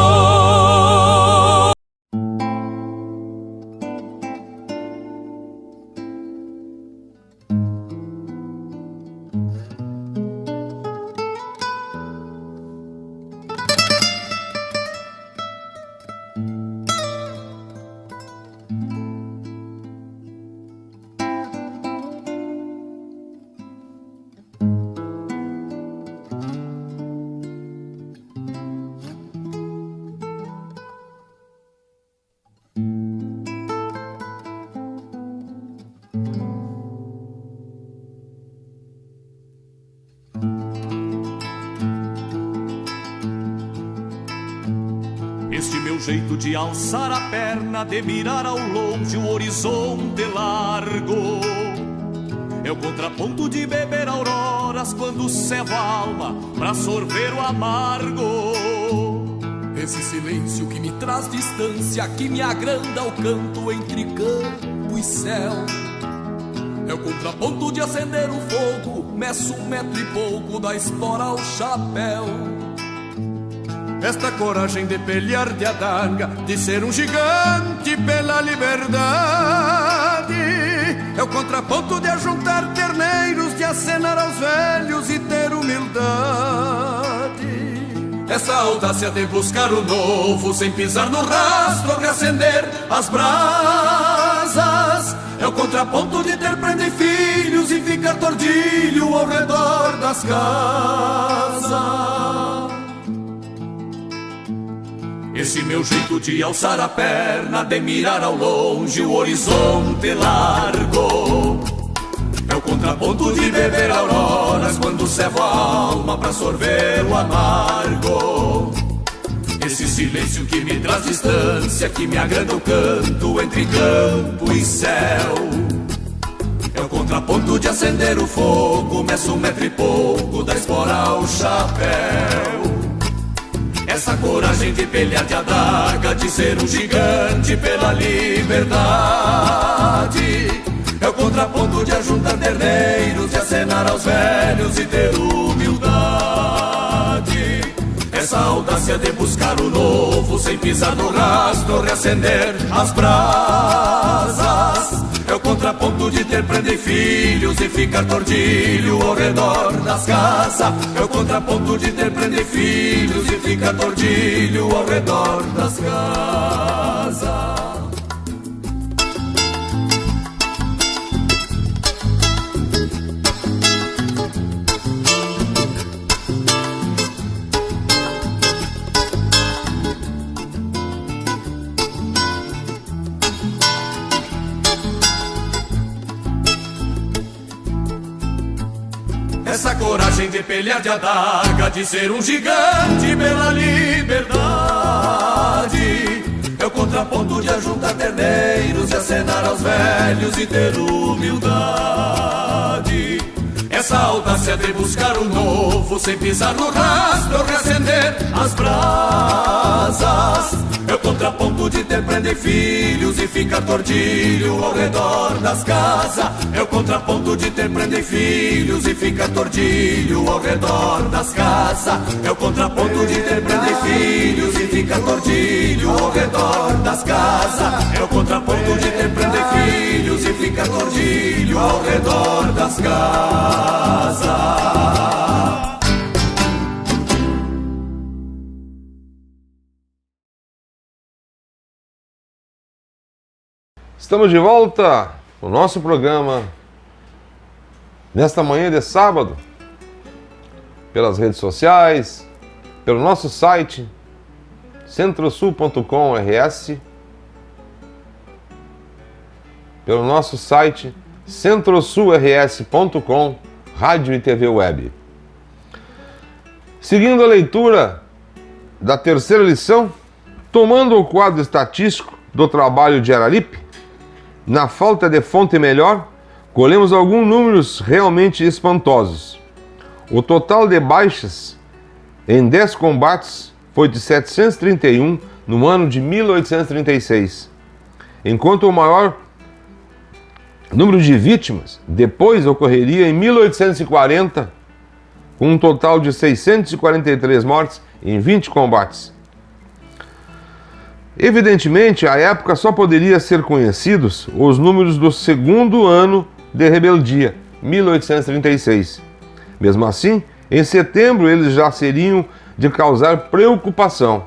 Este meu jeito de alçar a perna, de mirar ao longe o horizonte largo, é o contraponto de beber auroras quando cevo a alma pra sorver o amargo. Esse silêncio que me traz distância, que me agranda o canto entre campo e céu, é o contraponto de acender o fogo, meço 1 metro e pouco da espora ao chapéu. Esta coragem de pelear de adaga, de ser um gigante pela liberdade, é o contraponto de ajuntar terneiros, de acenar aos velhos e ter humildade. Essa audácia de buscar o novo, sem pisar no rastro, reacender as brasas, é o contraponto de ter prenda e filhos e ficar tordilho ao redor das casas. Esse meu jeito de alçar a perna, de mirar ao longe o horizonte largo, é o contraponto de beber auroras quando cevo a alma pra sorver o amargo. Esse silêncio que me traz distância, que me agranda o canto entre campo e céu, é o contraponto de acender o fogo, meço 1 metro e pouco da espora ao chapéu. Essa coragem de pelear de adaga, de ser um gigante pela liberdade, é o contraponto de ajuntar terneiros, de acenar aos velhos e ter humildade. Essa audácia de buscar o novo, sem pisar no rastro, reacender as brasas, é o contraponto de ter prenda e filhos e ficar tordilho ao redor das casas, é o contraponto de ter prenda e filhos e ficar tordilho ao redor das casas. Essa coragem de pelear de adaga, de ser um gigante pela liberdade, é o contraponto de ajuntar terneiros e acenar aos velhos e ter humildade. Essa audácia de buscar o novo, sem pisar no rastro, reacender as brasas, é o contraponto de ter prenda e filhos e ficar tordilho ao redor das casas, é o contraponto de ter prenda e filhos e ficar tordilho ao redor das casas, é o contraponto de ter prenda e filhos e ficar tordilho ao redor das casas, é o contraponto de ter prenda e filhos e ficar tordilho ao redor das casas. Estamos de volta no nosso programa nesta manhã de sábado, pelas redes sociais, pelo nosso site centrosul.com.rs, pelo nosso site centrosulrs.com, rádio e TV web. Seguindo a leitura da terceira lição, tomando o quadro estatístico do trabalho de Araripe, na falta de fonte melhor, colhemos alguns números realmente espantosos. O total de baixas em 10 combates foi de 731 no ano de 1836, enquanto o maior número de vítimas depois ocorreria em 1840, com um total de 643 mortes em 20 combates. Evidentemente, à época só poderia ser conhecidos os números do segundo ano de rebeldia, 1836. Mesmo assim, em setembro eles já seriam de causar preocupação,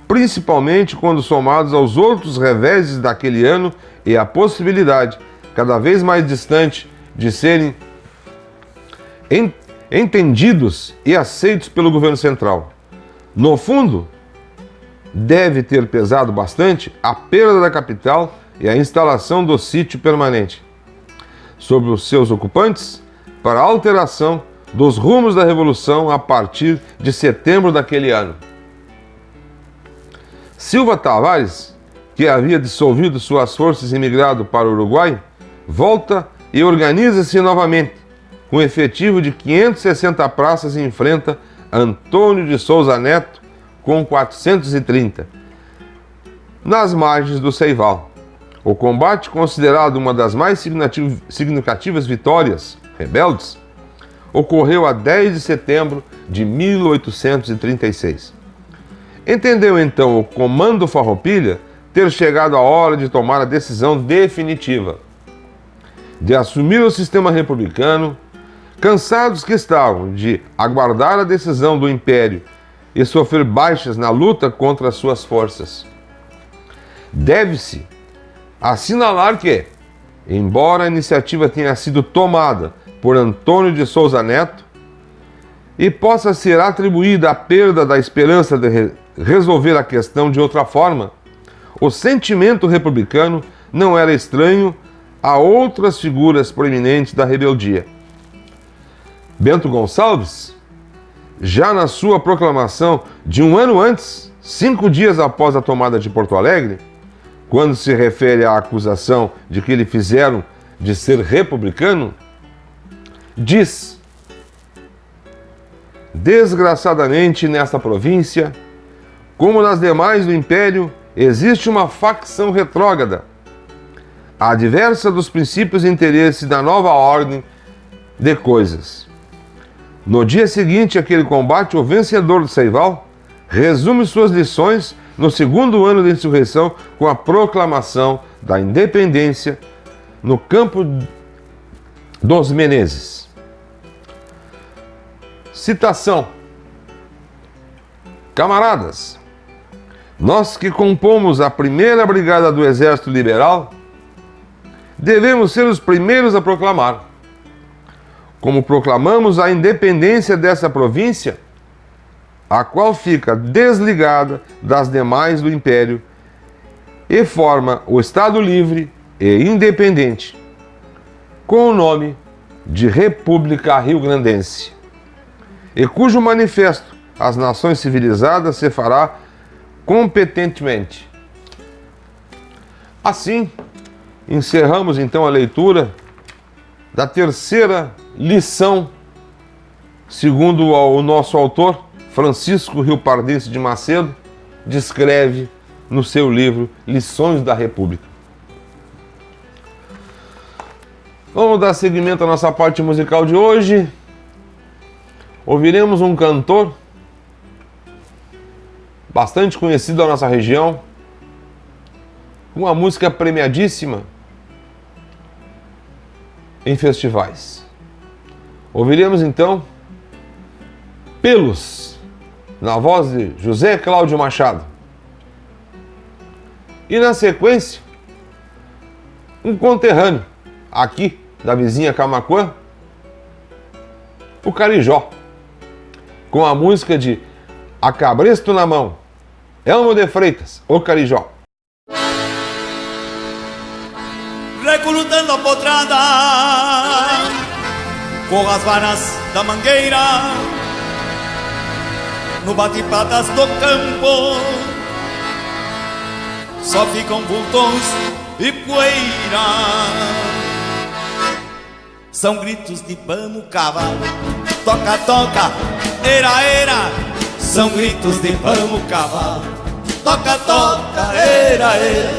principalmente quando somados aos outros reveses daquele ano e a possibilidade, cada vez mais distante, de serem entendidos e aceitos pelo governo central. No fundo, deve ter pesado bastante a perda da capital e a instalação do sítio permanente sobre os seus ocupantes para a alteração dos rumos da Revolução a partir de setembro daquele ano. Silva Tavares, que havia dissolvido suas forças e migrado para o Uruguai, volta e organiza-se novamente, com efetivo de 560 praças, e enfrenta Antônio de Souza Neto com 430, nas margens do Ceival. O combate, considerado uma das mais significativas vitórias rebeldes, ocorreu a 10 de setembro de 1836. Entendeu então o comando Farroupilha ter chegado a hora de tomar a decisão definitiva de assumir o sistema republicano, cansados que estavam de aguardar a decisão do Império e sofrer baixas na luta contra as suas forças. Deve-se assinalar que, embora a iniciativa tenha sido tomada por Antônio de Souza Neto e possa ser atribuída à perda da esperança de resolver a questão de outra forma, o sentimento republicano não era estranho a outras figuras proeminentes da rebeldia. Bento Gonçalves, já na sua proclamação de um ano antes, 5 dias após a tomada de Porto Alegre, quando se refere à acusação de que lhe fizeram de ser republicano, diz: desgraçadamente nesta província, como nas demais do Império, existe uma facção retrógrada, adversa dos princípios e interesses da nova ordem de coisas. No dia seguinte àquele combate, o vencedor do Ceival resume suas lições no segundo ano da insurreição com a proclamação da independência no campo dos Menezes. Citação: camaradas, nós que compomos a primeira brigada do Exército Liberal, devemos ser os primeiros a proclamar. Como proclamamos a independência dessa província, a qual fica desligada das demais do Império e forma o Estado livre e independente, com o nome de República Rio-Grandense, e cujo manifesto às nações civilizadas se fará competentemente. Assim, encerramos então a leitura da terceira lição, segundo o nosso autor, Francisco Riopardense de Macedo, descreve no seu livro Lições da República. Vamos dar seguimento à nossa parte musical de hoje. Ouviremos um cantor bastante conhecido da nossa região, uma música premiadíssima em festivais. Ouviremos então Pelos, na voz de José Cláudio Machado. E na sequência, um conterrâneo aqui da vizinha Camaquã, o Carijó, com a música de A Cabresto na Mão, Elmo de Freitas, o Carijó. Recrutando a potrada com as varas da mangueira, no bate-patas do campo só ficam vultões e poeira. São gritos de vamos cavalo, toca, toca, era, era. São gritos de vamos cavalo, toca, toca, era, era.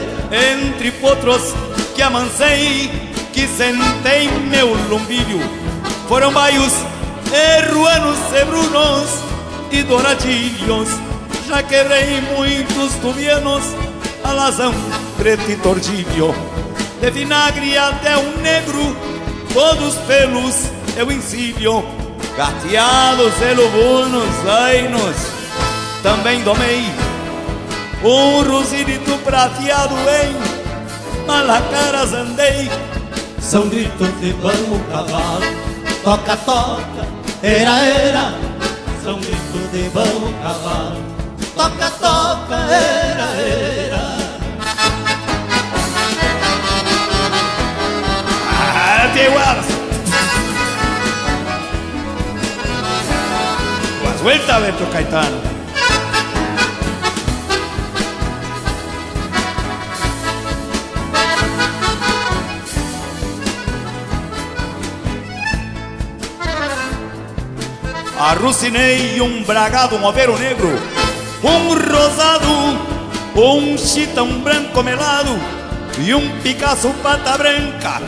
Entre potros que amancei, que sentei meu lombilho, foram baios, ruanos, cebrunos e douradilhos. Já quebrei muitos tubianos, alazão, preto e tordilho. De vinagre até um negro, todos pelos eu ensílio. Gateados e lubunos, zainos, também domei um rosirito prateado em Malacaras andei. São gritos de vamos cavalo, toca, toca, era, era. São gritos de vamos cavalo, toca, toca, era, era. Vuelta, Beto Caetano. Arrucinei um bragado, um overo negro, um rosado, um chitão branco melado e um Picasso pata branca,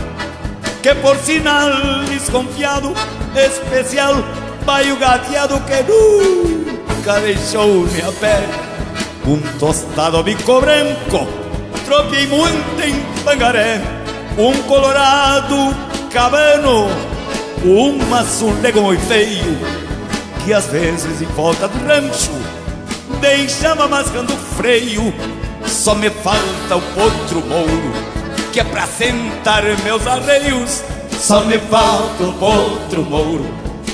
que por sinal desconfiado, especial, baio gateado que nunca deixou minha pele. Um tostado bico branco, troquei muito em Pangaré, um colorado cabano, um azulego muito feio, que às vezes em volta do rancho deixava mascando freio. Só me falta o potro mouro, que é pra sentar meus arreios. Só me falta o potro mouro,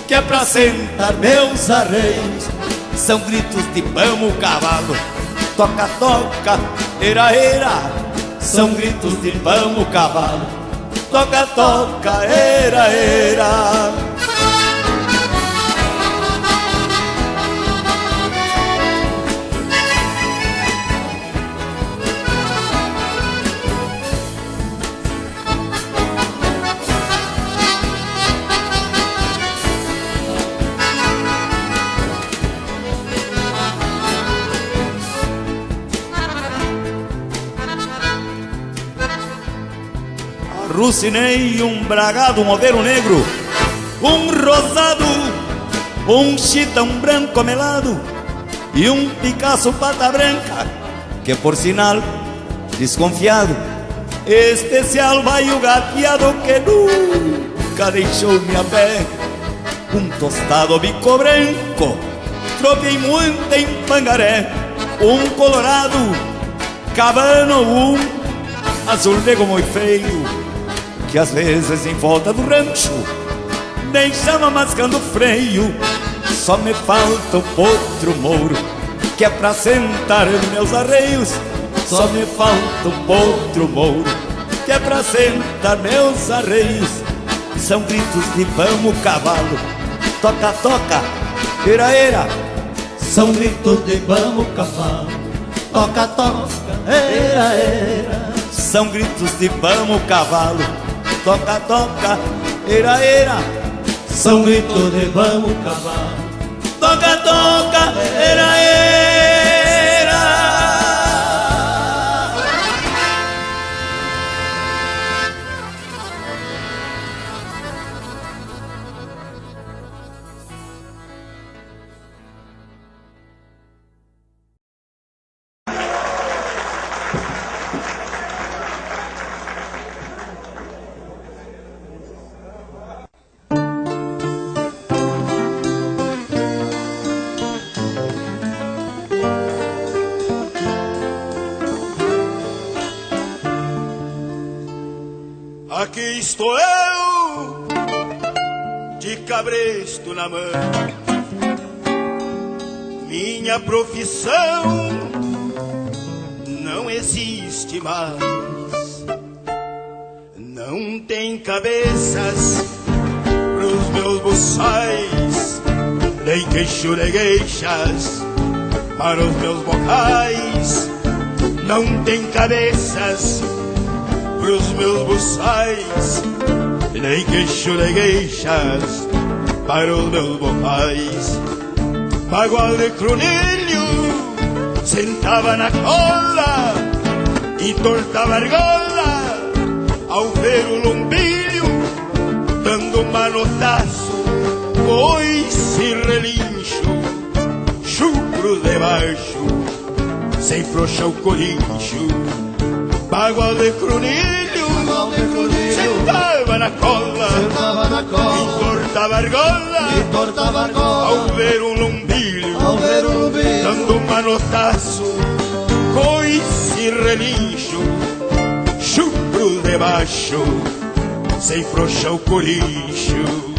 que é pra sentar meus arreios. São gritos de vamos cavalo, toca, toca, era, era. São gritos de vamos cavalo, toca, toca, era, era. Rucinei um bragado, um overo negro, um rosado, um chitão branco melado e um Picasso pata branca, que por sinal, desconfiado, especial vai o gateado que nunca deixou minha pé. Um tostado bico branco, tropei muito em Pangaré, um colorado, cabano, um azul negro muito feio, que às vezes em volta do rancho deixava mascando freio. Só me falta o potro mouro, que é pra sentar meus arreios. Só me falta o potro mouro, que é pra sentar meus arreios. São gritos de vamos cavalo, toca, toca, era, era. São gritos de vamos cavalo, toca, toca, era, era. São gritos de vamos cavalo, toca, toca, era, era. São gritos de vamos cavalo, toca, toca, era, era. Aqui estou eu, de cabresto na mão. Minha profissão não existe mais. Não tem cabeças pros meus buçais, nem queixo de gueixas para os meus bocais. Não tem cabeças pros meus buçais, nem queixo de gueixas para os meus bocais. Bagual de crunilho sentava na cola, entortava a argola ao ver o lombilho, dando um manotaço, coice e relincho, chucro debaixo, sem frouxar o corincho. Bagual de crunilho sentava na cola, entortava a argola ao ver um lombilho, dando um manotaço, coice e relincho, chucro debaixo, sem frouxar o corincho.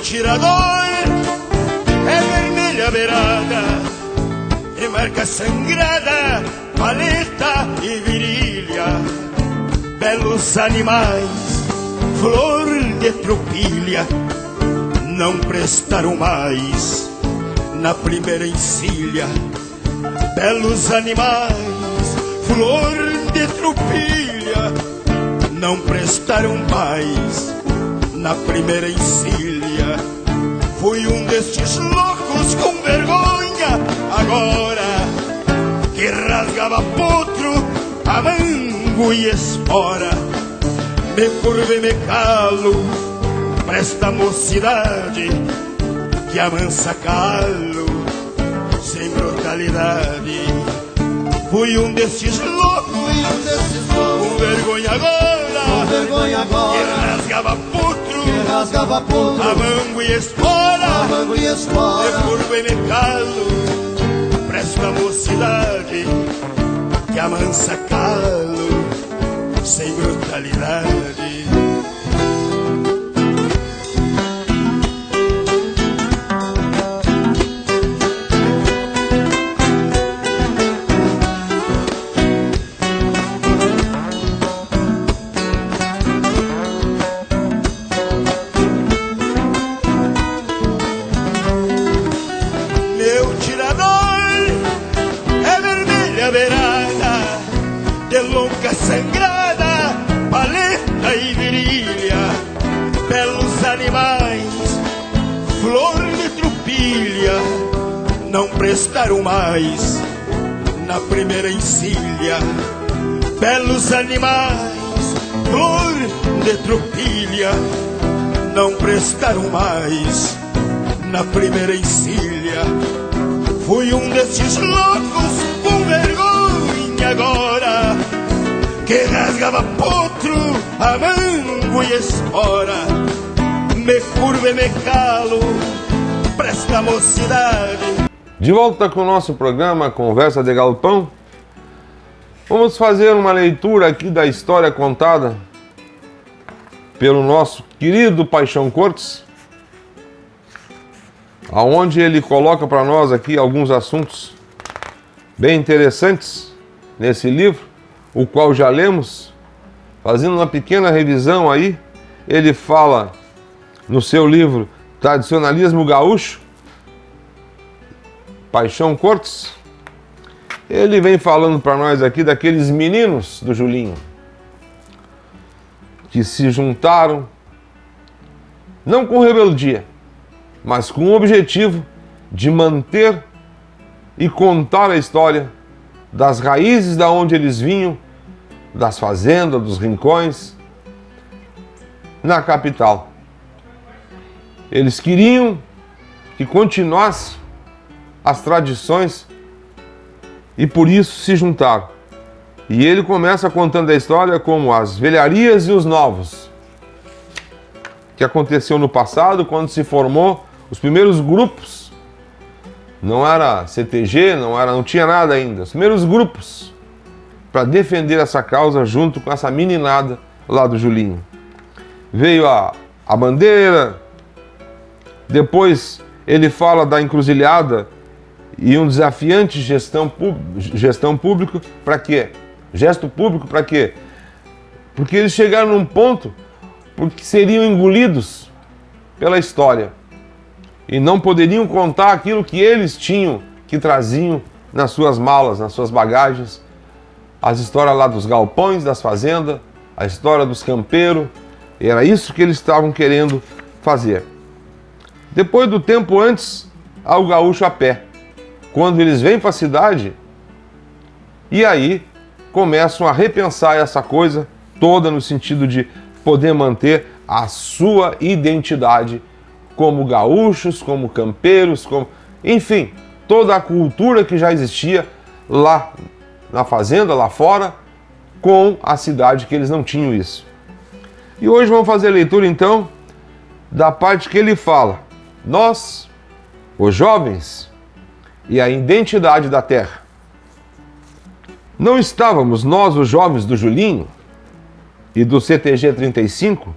Tirador é vermelha beirada, é marca sangrada, paleta e virilha. Belos animais, flor de tropilha, não prestaram mais na primeira encilha. Belos animais, flor de tropilha, não prestaram mais na primeira encilha. Fui um destes loucos com vergonha, agora que rasgava potro, amango e espora. Me curvo e me calo pra esta mocidade que amansa calo, sem brutalidade. Fui um desses loucos, com vergonha agora, que rasgava potro, amango e espora, de curva e me calo, presta mocidade, que amansa calo, sem brutalidade. Sangrada, paleta e virilha, belos animais, flor de trupilha, não prestaram mais na primeira encilha. Belos animais, flor de trupilha, não prestaram mais na primeira encilha. Fui um desses loucos com vergonha agora, que rasgava potro, amango e espora, me curva e me calo, presta mocidade. De volta com o nosso programa Conversa de Galpão, vamos fazer uma leitura aqui da história contada pelo nosso querido Paixão Cortes, aonde ele coloca para nós aqui alguns assuntos bem interessantes nesse livro, o qual já lemos. Fazendo uma pequena revisão aí, ele fala no seu livro Tradicionalismo Gaúcho, Paixão Cortes, ele vem falando para nós aqui daqueles meninos do Julinho que se juntaram, não com rebeldia, mas com o objetivo de manter e contar a história das raízes da onde eles vinham, das fazendas, dos rincões, na capital. Eles queriam que continuasse as tradições e por isso se juntaram. E ele começa contando a história como as velharias e os novos, que aconteceu no passado, quando se formou os primeiros grupos. Não era CTG, não tinha nada ainda. Os primeiros grupos para defender essa causa junto com essa meninada lá do Julinho. Veio a bandeira, depois ele fala da encruzilhada e um desafiante gestão público para quê? Gesto público para quê? Porque eles chegaram num ponto porque seriam engolidos pela história e não poderiam contar aquilo que eles tinham, que traziam nas suas malas, nas suas bagagens, as histórias lá dos galpões, das fazendas, a história dos campeiros. Era isso que eles estavam querendo fazer. Depois do tempo antes, ao gaúcho a pé. Quando eles vêm para a cidade, e aí começam a repensar essa coisa toda no sentido de poder manter a sua identidade como gaúchos, como campeiros, enfim, toda a cultura que já existia lá na fazenda, lá fora, com a cidade que eles não tinham isso. E hoje vamos fazer a leitura então da parte que ele fala: nós, os jovens, e a identidade da terra. Não estávamos nós, os jovens do Julinho e do CTG 35,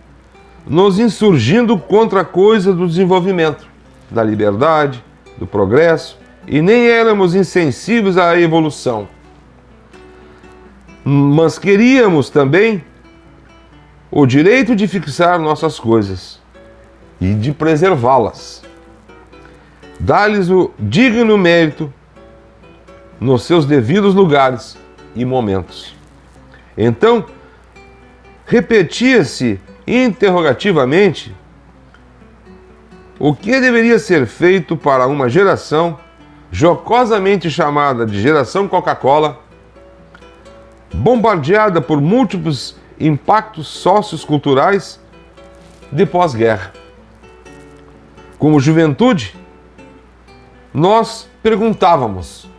nos insurgindo contra a coisa do desenvolvimento, da liberdade, do progresso, e nem éramos insensíveis à evolução. Mas queríamos também o direito de fixar nossas coisas e de preservá-las. Dá-lhes o digno mérito nos seus devidos lugares e momentos. Então, repetia-se interrogativamente o que deveria ser feito para uma geração jocosamente chamada de geração Coca-Cola, bombardeada por múltiplos impactos socioculturais de pós-guerra. Como juventude, nós perguntávamos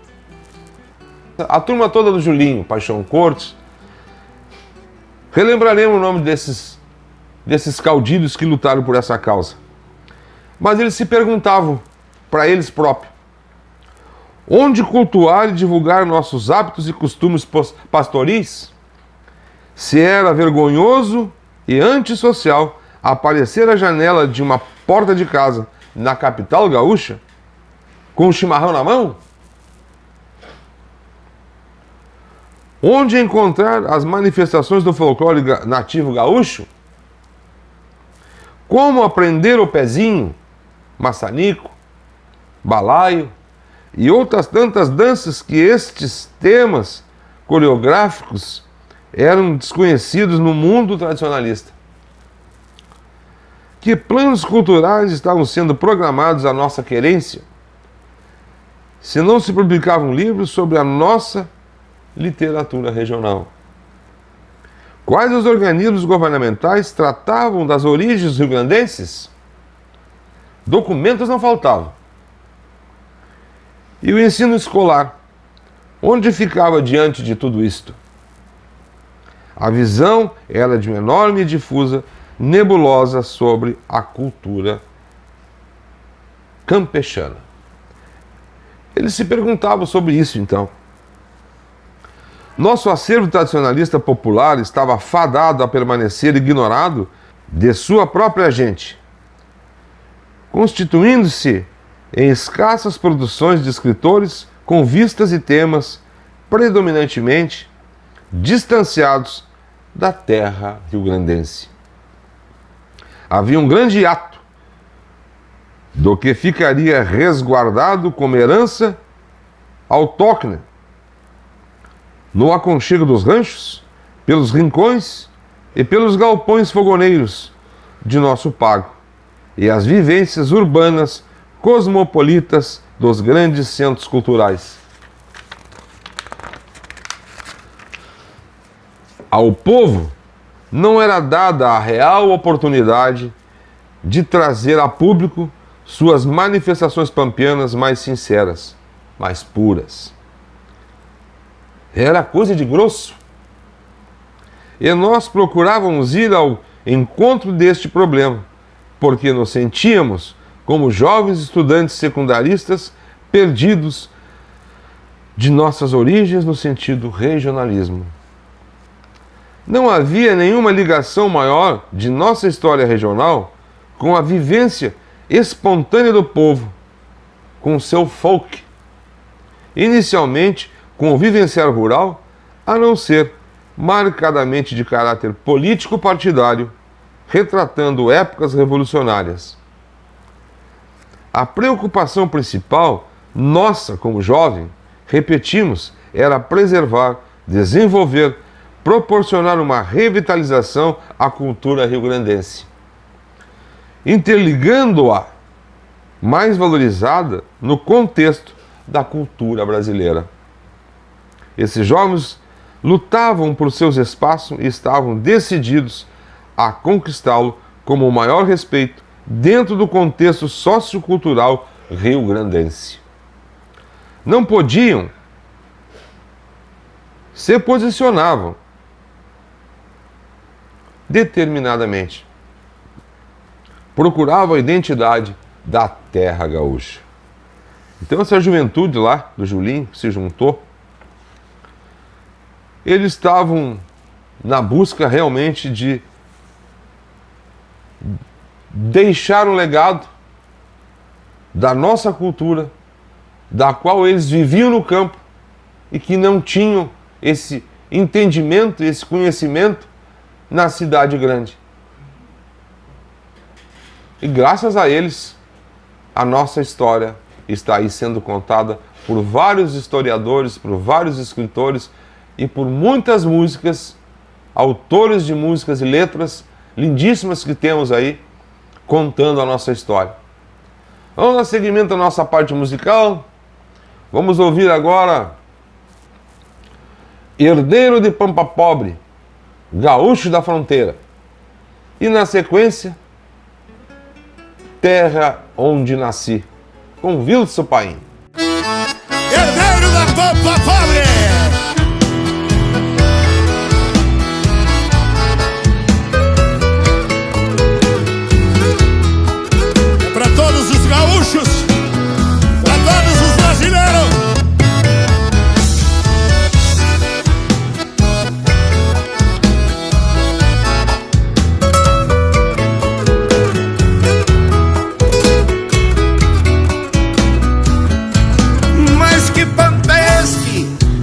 A turma toda do Julinho, Paixão Cortes. Relembraremos o nome desses caudilhos que lutaram por essa causa. Mas eles se perguntavam para eles próprios: onde cultuar e divulgar nossos hábitos e costumes pastoris? Se era vergonhoso e antissocial aparecer à janela de uma porta de casa na capital gaúcha com um chimarrão na mão? Onde encontrar as manifestações do folclore nativo gaúcho? Como aprender o pezinho, maçanico, balaio e outras tantas danças que estes temas coreográficos eram desconhecidos no mundo tradicionalista? Que planos culturais estavam sendo programados à nossa querência, se não se publicavam livros sobre a nossa literatura regional? Quais os organismos governamentais tratavam das origens rio-grandenses? Documentos não faltavam. E o ensino escolar, onde ficava diante de tudo isto? A visão era de uma enorme e difusa nebulosa sobre a cultura campechana. Eles se perguntavam sobre isso, então. Nosso acervo tradicionalista popular estava fadado a permanecer ignorado de sua própria gente, constituindo-se em escassas produções de escritores com vistas e temas predominantemente distanciados da terra rio-grandense. Havia um grande hiato do que ficaria resguardado como herança autóctone no aconchego dos ranchos, pelos rincões e pelos galpões fogoneiros de nosso pago, e as vivências urbanas cosmopolitas dos grandes centros culturais. Ao povo não era dada a real oportunidade de trazer a público suas manifestações pampianas mais sinceras, mais puras. Era coisa de grosso. E nós procurávamos ir ao encontro deste problema, porque nos sentíamos como jovens estudantes secundaristas perdidos de nossas origens no sentido regionalismo. Não havia nenhuma ligação maior de nossa história regional com a vivência espontânea do povo, com o seu folk, inicialmente com o vivenciar rural, a não ser marcadamente de caráter político-partidário, retratando épocas revolucionárias. A preocupação principal, nossa como jovem, repetimos, era preservar, desenvolver, proporcionar uma revitalização à cultura rio-grandense, interligando-a mais valorizada no contexto da cultura brasileira. Esses jovens lutavam por seus espaços e estavam decididos a conquistá-lo como o maior respeito dentro do contexto sociocultural rio-grandense. Não podiam, se posicionavam determinadamente, procuravam a identidade da terra gaúcha. Então essa juventude lá do Julinho que se juntou, eles estavam na busca realmente de deixar um legado da nossa cultura, da qual eles viviam no campo e que não tinham esse entendimento, esse conhecimento na cidade grande. E graças a eles, a nossa história está aí sendo contada por vários historiadores, por vários escritores e por muitas músicas, autores de músicas e letras lindíssimas que temos aí, contando a nossa história. Vamos dar seguimento à nossa parte musical. Vamos ouvir agora Herdeiro de Pampa Pobre, Gaúcho da Fronteira. E na sequência, Terra Onde Nasci, com Wilson Paim. Herdeiro da Pampa Pobre!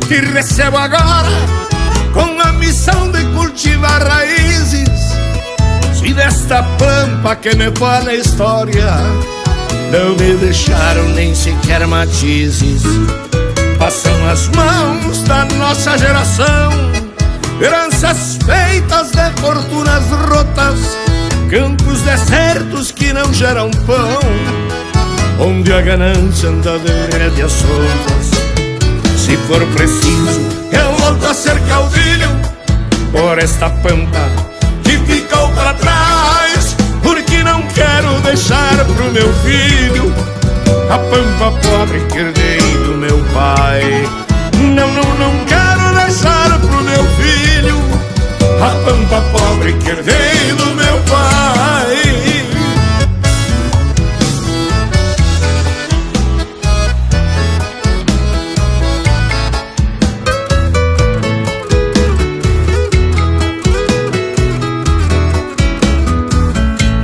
Te recebo agora com a missão de cultivar raízes. Se desta pampa que me fala a história não me deixaram nem sequer matizes. Passam as mãos da nossa geração heranças feitas de fortunas rotas, campos desertos que não geram pão, onde a ganância anda de rédeas soltas. Se for preciso, eu volto a ser caudilho por esta pampa que ficou pra trás, porque não quero deixar pro meu filho a pampa pobre que herdei do meu pai. Não quero deixar pro meu filho a pampa pobre que herdei do meu pai.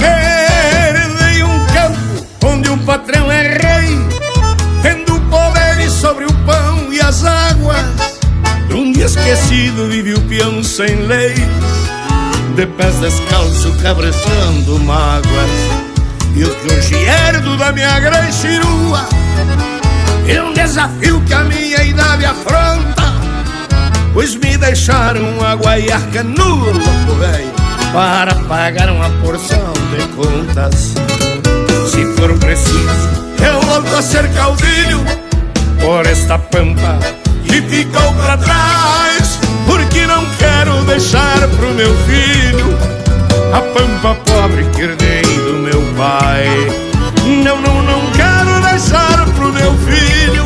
Herdei um campo onde um patrão é rei, tendo poder sobre o pão e as águas. Um dia esquecido vive o peão sem leis, de pés descalço cabreçando mágoas. E o que hoje herdo da minha grande chirua é um desafio que a minha idade afronta, pois me deixaram a guaiaca nua, louco velho, para pagar uma porção de contas. Se for preciso, eu volto a ser caudilho por esta pampa que ficou pra trás, porque não quero deixar pro meu filho a pampa pobre que herdei do meu pai. Não quero deixar pro meu filho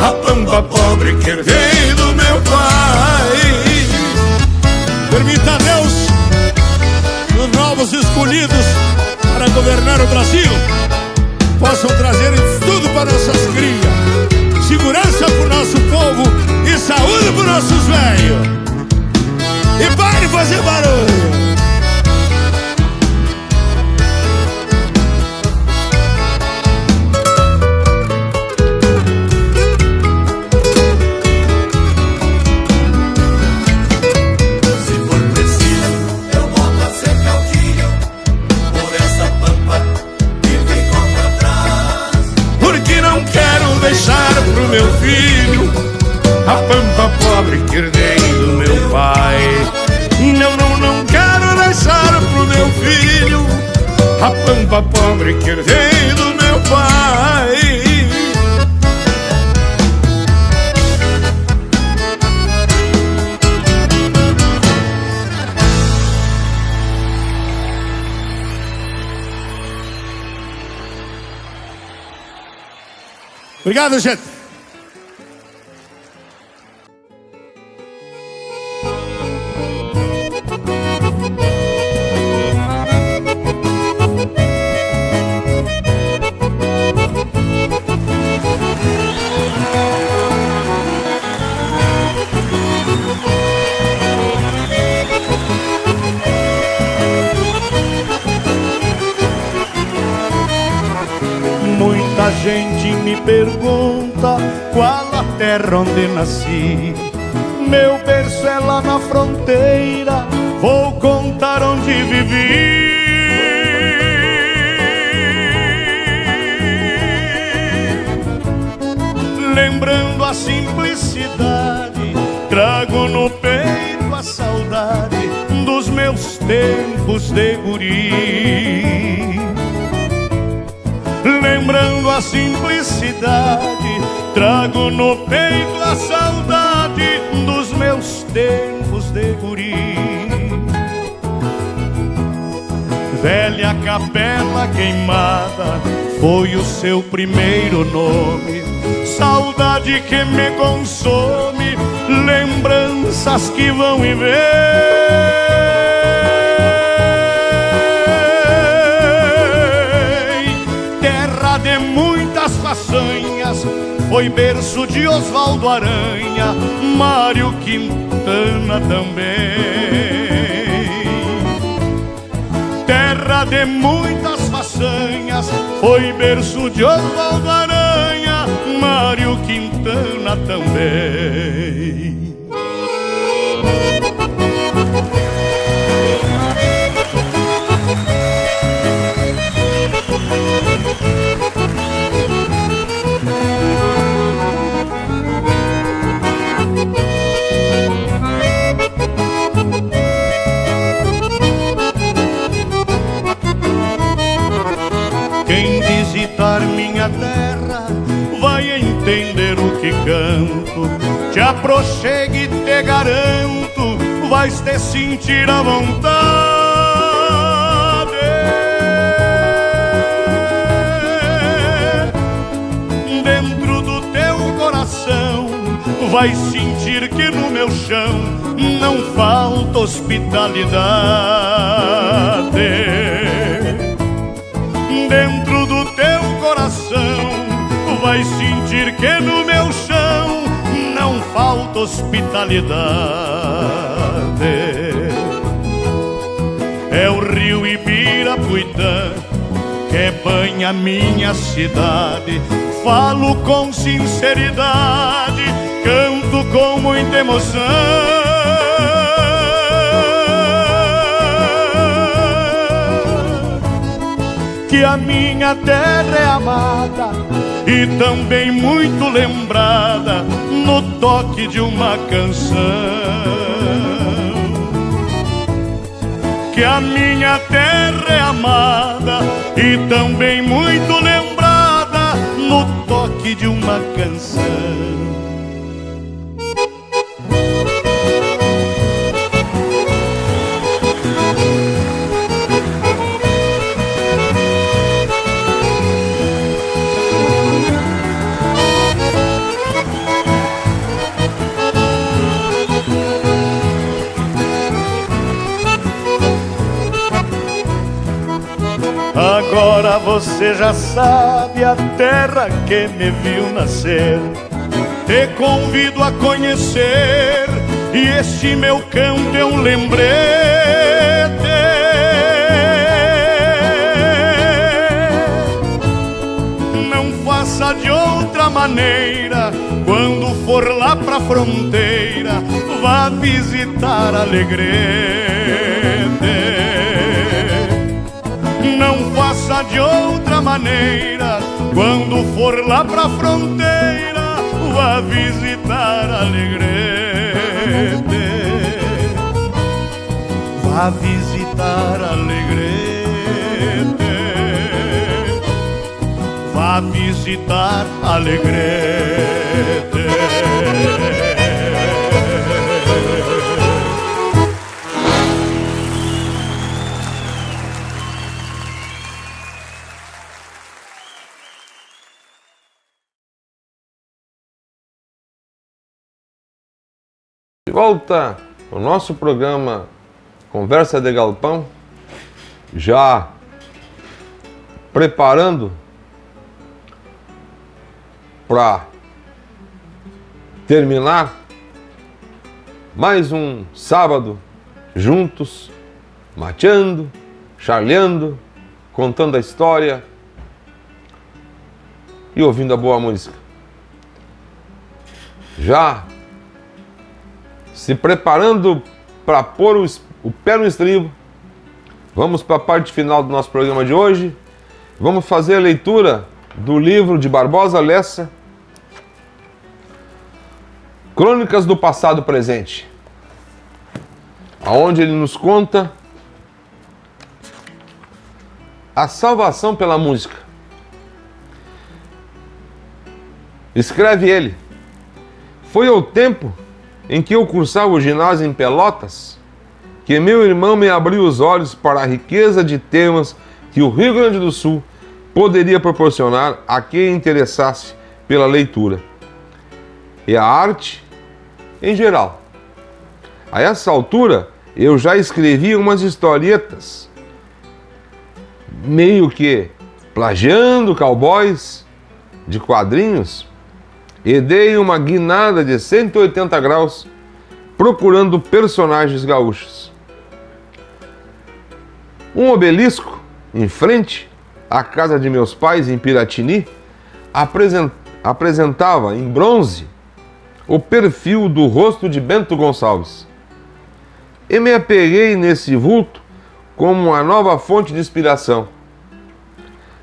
a pampa pobre que herdei do meu pai. Permita a Deus que os novos escolhidos para governar o Brasil possam trazer tudo para nossas crias, segurança pro nosso povo e saúde pros nossos velhos. E pare de fazer barulho. Se for preciso, eu volto a ser caudilho por essa pampa que ficou pra trás, porque não quero deixar pro meu filho a pampa pobre que herdei do meu pai. Não quero deixar pro meu filho a pampa pobre que herdei do meu pai. Obrigado, gente. Muita gente me pergunta qual a terra onde nasci. Meu berço é lá na fronteira, vou contar onde vivi. Lembrando a simplicidade, trago no peito a saudade dos meus tempos de guri. Lembrando a simplicidade, trago no peito a saudade dos meus tempos de guri. Velha capela queimada foi o seu primeiro nome. Saudade que me consome, lembranças que vão e vêm. Terra de muitas façanhas, foi berço de Osvaldo Aranha, Mário Quintana também. Terra de muitas façanhas, foi berço de Osvaldo Aranha, Mário Quintana também. nasci. Quem visitar minha terra vai entender o que canto. Te aproxegue, te garanto, vais te sentir à vontade. Dentro do teu coração vais sentir que no meu chão não falta hospitalidade. Dentro do teu coração vais sentir que no meu chão não falta hospitalidade. É o rio Ibirapuitã que banha minha cidade. Falo com sinceridade, canto com muita emoção. Que a minha terra é amada e também muito lembrada no toque de uma canção. Que a minha terra é amada e também muito lembrada no toque de uma canção. Agora você já sabe a terra que me viu nascer. Te convido a conhecer e este meu canto é um lembrete. Não faça de outra maneira, quando for lá pra fronteira, vá visitar Alegrete. Não faça de outra maneira, quando for lá pra fronteira, vá visitar Alegrete. Vá visitar Alegrete. Vá visitar Alegrete. De volta ao nosso programa Conversa de Galpão, já preparando para terminar mais um sábado juntos, mateando, charleando, contando a história e ouvindo a boa música. Já se preparando para pôr o pé no estribo, vamos para a parte final do nosso programa de hoje. Vamos fazer a leitura do livro de Barbosa Lessa, Crônicas do Passado Presente, aonde ele nos conta a salvação pela música. Escreve ele: foi ao tempo em que eu cursava o ginásio em Pelotas que meu irmão me abriu os olhos para a riqueza de temas que o Rio Grande do Sul poderia proporcionar a quem interessasse pela leitura e a arte em geral. A essa altura eu já escrevia umas historietas, meio que plagiando cowboys de quadrinhos, e dei uma guinada de 180 graus procurando personagens gaúchos. Um obelisco em frente à casa de meus pais em Piratini apresentava em bronze o perfil do rosto de Bento Gonçalves. E me apeguei nesse vulto como uma nova fonte de inspiração.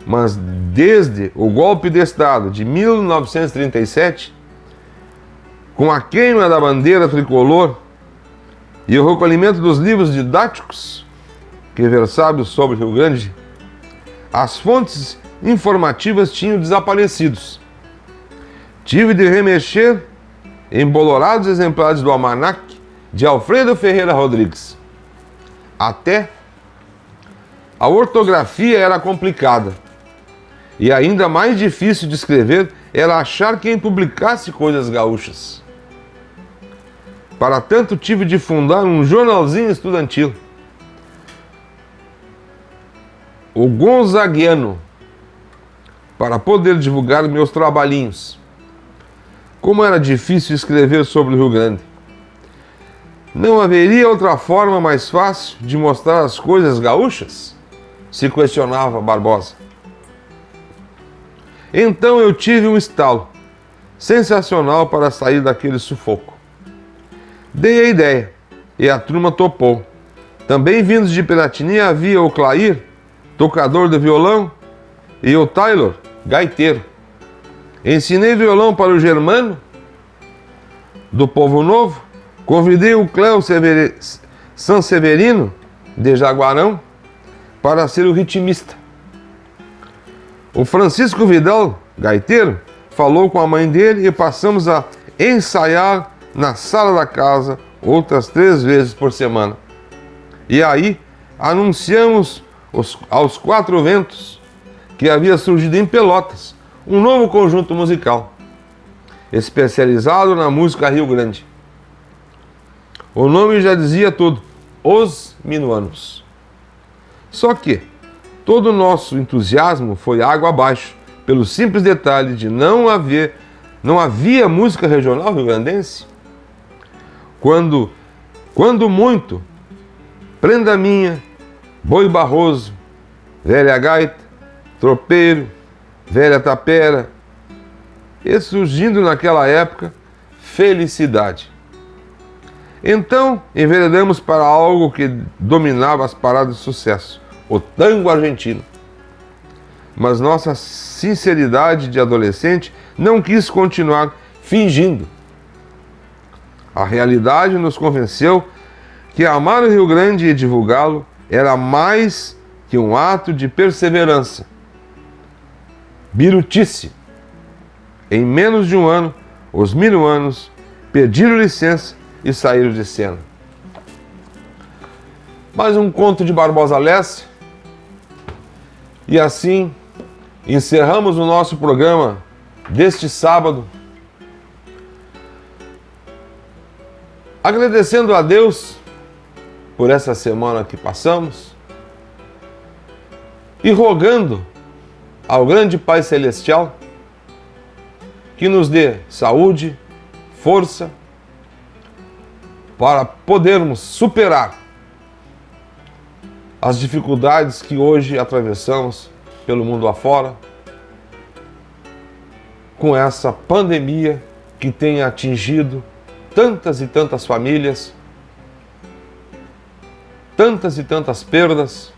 Mas desde o golpe de Estado de 1937, com a queima da bandeira tricolor e o recolhimento dos livros didáticos que versavam sobre Rio Grande, as fontes informativas tinham desaparecido. Tive de remexer em bolorados exemplares do Almanaque de Alfredo Ferreira Rodrigues. Até a ortografia era complicada e ainda mais difícil de escrever era achar quem publicasse coisas gaúchas. Para tanto, tive de fundar um jornalzinho estudantil, o Gonzaguiano, para poder divulgar meus trabalhinhos. Como era difícil escrever sobre o Rio Grande. Não haveria outra forma mais fácil de mostrar as coisas gaúchas? Se questionava Barbosa. Então eu tive um estalo sensacional para sair daquele sufoco. Dei a ideia e a turma topou. Também vindos de Piratini havia o Clair, tocador de violão, e o Taylor, gaiteiro. Ensinei violão para o Germano, do Povo Novo. Convidei o Cléo Sanseverino, de Jaguarão, para ser o ritmista. O Francisco Vidal, gaiteiro, falou com a mãe dele e passamos a ensaiar na sala da casa outras 3 vezes por semana. E aí anunciamos aos 4 ventos que havia surgido em Pelotas um novo conjunto musical, especializado na música Rio Grande. O nome já dizia tudo, Os Minuanos. Só que todo o nosso entusiasmo foi água abaixo, pelo simples detalhe de não havia música regional rio-grandense. Quando muito, Prenda Minha, Boi Barroso, Velha Gaita, Tropeiro, Velha Tapera, e surgindo naquela época, Felicidade. Então, enveredamos para algo que dominava as paradas de sucesso, o tango argentino. Mas nossa sinceridade de adolescente não quis continuar fingindo. A realidade nos convenceu que amar o Rio Grande e divulgá-lo era mais que um ato de perseverança. Birutice. Em menos de um ano, os minuanos pediram licença e saíram de cena. Mais um conto de Barbosa Lessa. E assim encerramos o nosso programa deste sábado, agradecendo a Deus por essa semana que passamos e rogando ao grande Pai Celestial que nos dê saúde, força, para podermos superar as dificuldades que hoje atravessamos pelo mundo afora, com essa pandemia que tem atingido tantas e tantas famílias, tantas e tantas perdas.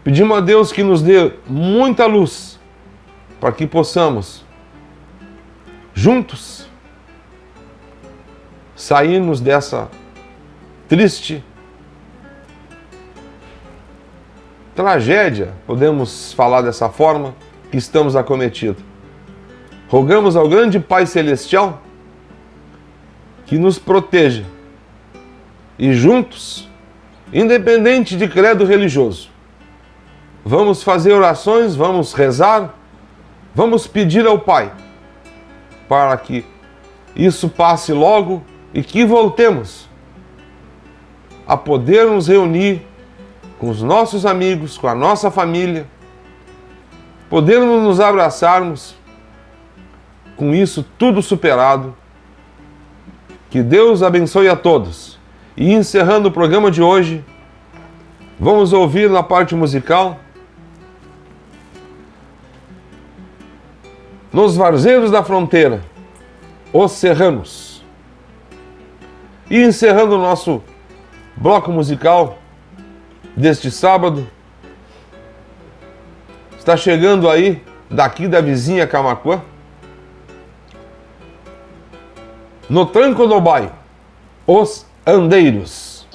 Pedimos a Deus que nos dê muita luz para que possamos juntos sairmos dessa triste tragédia, podemos falar dessa forma, que estamos acometidos. Rogamos ao grande Pai Celestial que nos proteja e juntos, independente de credo religioso, vamos fazer orações, vamos rezar, vamos pedir ao Pai para que isso passe logo e que voltemos a poder nos reunir com os nossos amigos, com a nossa família, podermos nos abraçarmos, com isso tudo superado. Que Deus abençoe a todos. E encerrando o programa de hoje, vamos ouvir na parte musical Nos Varzeiros da Fronteira, Os Serranos. E encerrando o nosso bloco musical deste sábado, está chegando aí, daqui da vizinha Camaquã, no tranco do bairro, Os Andeiros.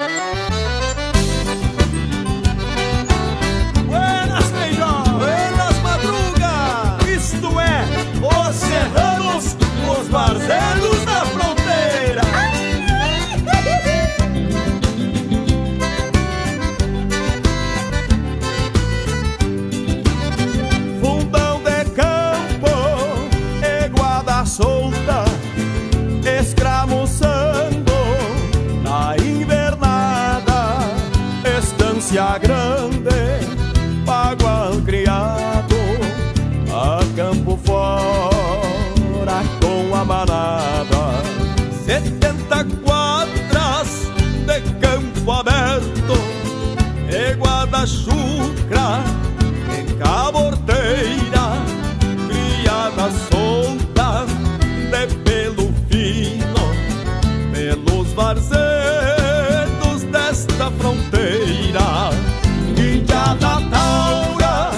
Buenas, Feijão! Buenas, Madruga! Isto é, Os Serranos, os Varzelos da Fronteira! Fundão de campo e guarda solta, escramuçando na invernada, estância grande, bagual criado, a campo fora com a manada, 70 quadras de campo aberto e guarda-chucra em caborteira, criada solta de pelo fino pelos varzedos desta fronteira. Índia da taura,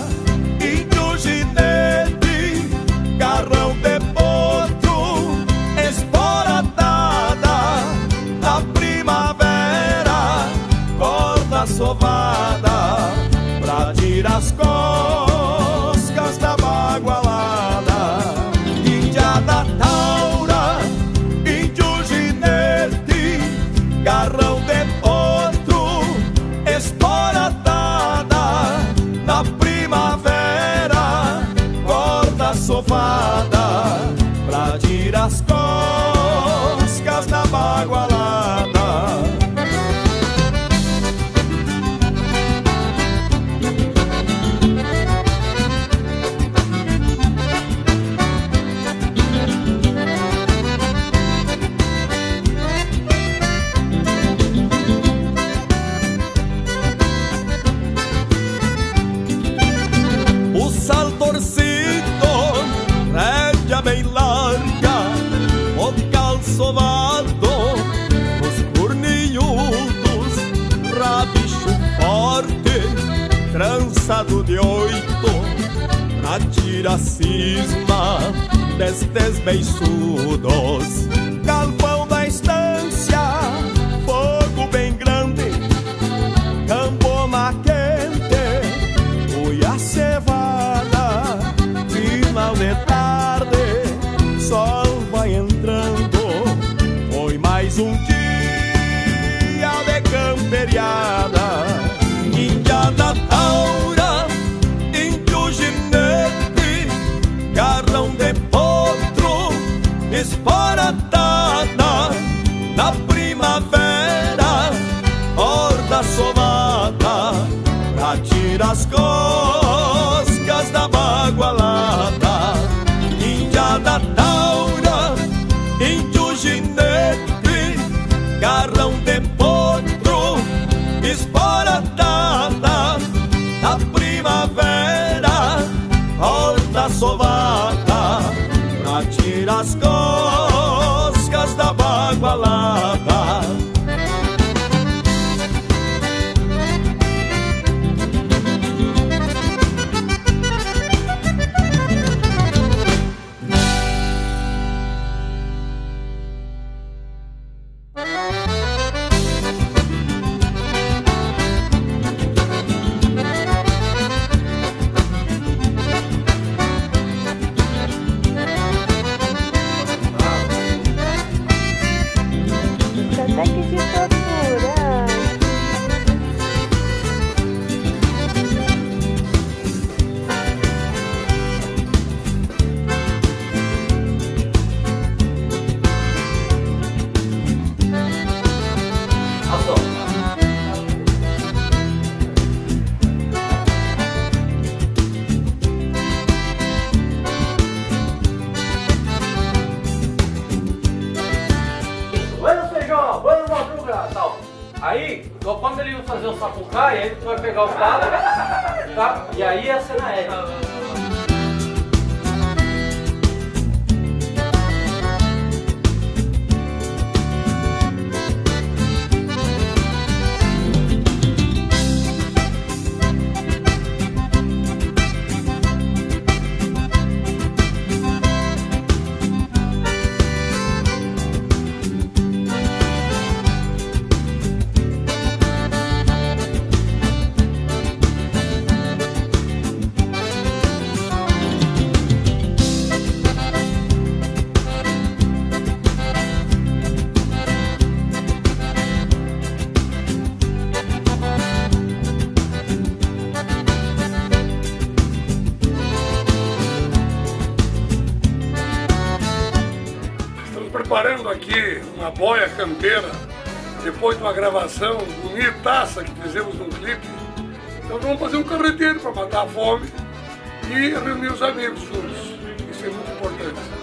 índio ginete, garrão de potro, esporatada na primavera, corda sovada pra tirar as coscas da bagualada. Índia da taura, índio ginete, garrão de potro, esporatada na primavera, corda sovada pra tirar as coscas da bagualada. O sal torcido, rédea bem larga, o calçovado, os corninhudos, rabicho forte, trançado de 8, pra tirar cisma destes beiçudos. Galpão da estância, fogo bem grande, camboma quente, fui a cevada, final de tarde, sol vai entrando, foi mais um dia de camperiada. Índia da taura, índio ginete, garrão de potro, esporatada na primavera, horda sovada pra tirar as coscas da bagualada. Índia da taura, índio ginete, garrão de potro, esporatada na primavera, horda sovada pra tirar as coscas da bagualada. Até que de tortura. Buenas, Feijão, buenas, Madruga, tal. Aí, quando ele ia fazer o sapucai, aí tu vai pegar o palo, tá? E aí a cena é. tocando aqui uma boia campeira, depois de uma gravação bonitaça que fizemos num clipe. Então vamos fazer um carreteiro para matar a fome e reunir os amigos juntos. Isso é muito importante.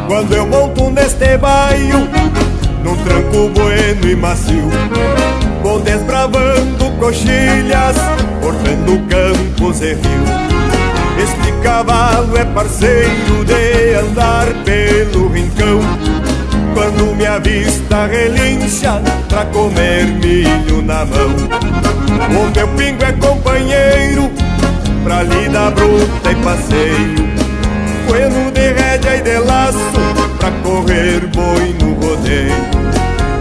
Quando eu monto neste baio, num tranco bueno e macio, vou desbravando coxilhas, cortando campos e rios. Este cavalo é parceiro de andar pelo rincão, quando me avista relincha pra comer milho na mão. O meu pingo é companheiro pra lida bruta e passeio, coelho de rédea e de laço pra correr boi no rodeio.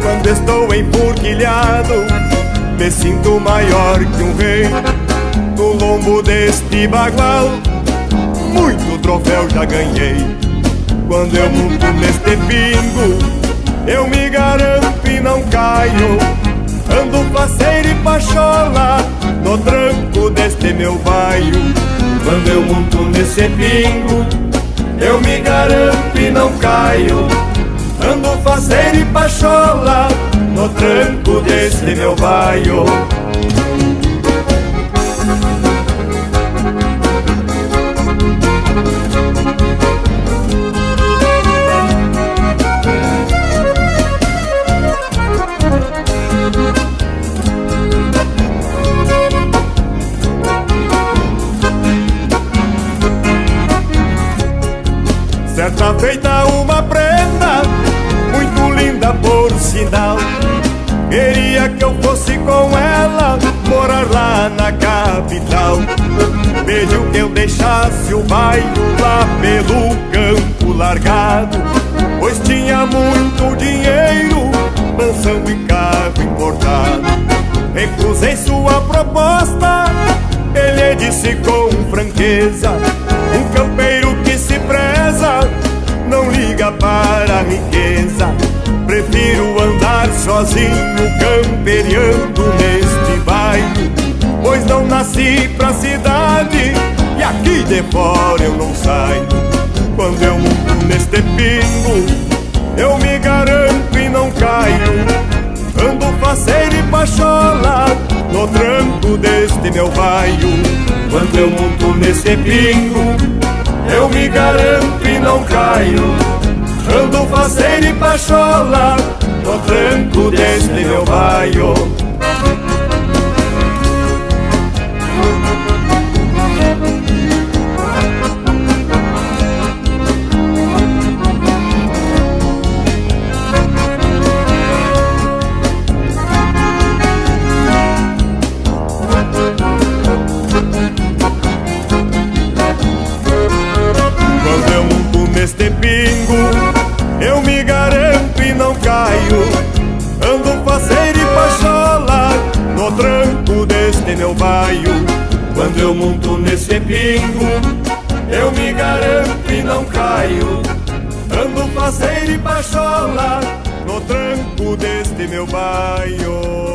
Quando estou enfurquilhado, me sinto maior que um rei. No lombo deste bagual, muito troféu já ganhei. Quando eu monto neste pingo, eu me garanto e não caio. Ando faceiro e pachola no tranco deste meu baio. Quando eu monto nesse pingo, eu me garanto e não caio. Ando faceiro e pachola no tranco deste meu baio. Certa feita uma prenda, muito linda por sinal, queria que eu fosse com ela morar lá na capital. Pediu que eu deixasse o bairro lá pelo campo largado, pois tinha muito dinheiro, mansão e carro importado. Recusei sua proposta, ele disse com franqueza: um campeiro que se preza não liga para a riqueza. Prefiro andar sozinho camperiando neste bairro, pois não nasci pra cidade e aqui de fora eu não saio. Quando eu monto neste pingo, eu me garanto e não caio. Ando faceiro e pachola no tranco deste meu baio. Quando eu monto nesse pingo, eu me garanto e não caio. Ando faceiro e pachola no tranco deste meu baio. Neste pingo, eu me garanto e não caio. Ando faceiro e pachola no tranco deste meu baio. Quando eu monto nesse pingo, eu me garanto e não caio. Ando faceiro e pachola no tranco deste meu baio.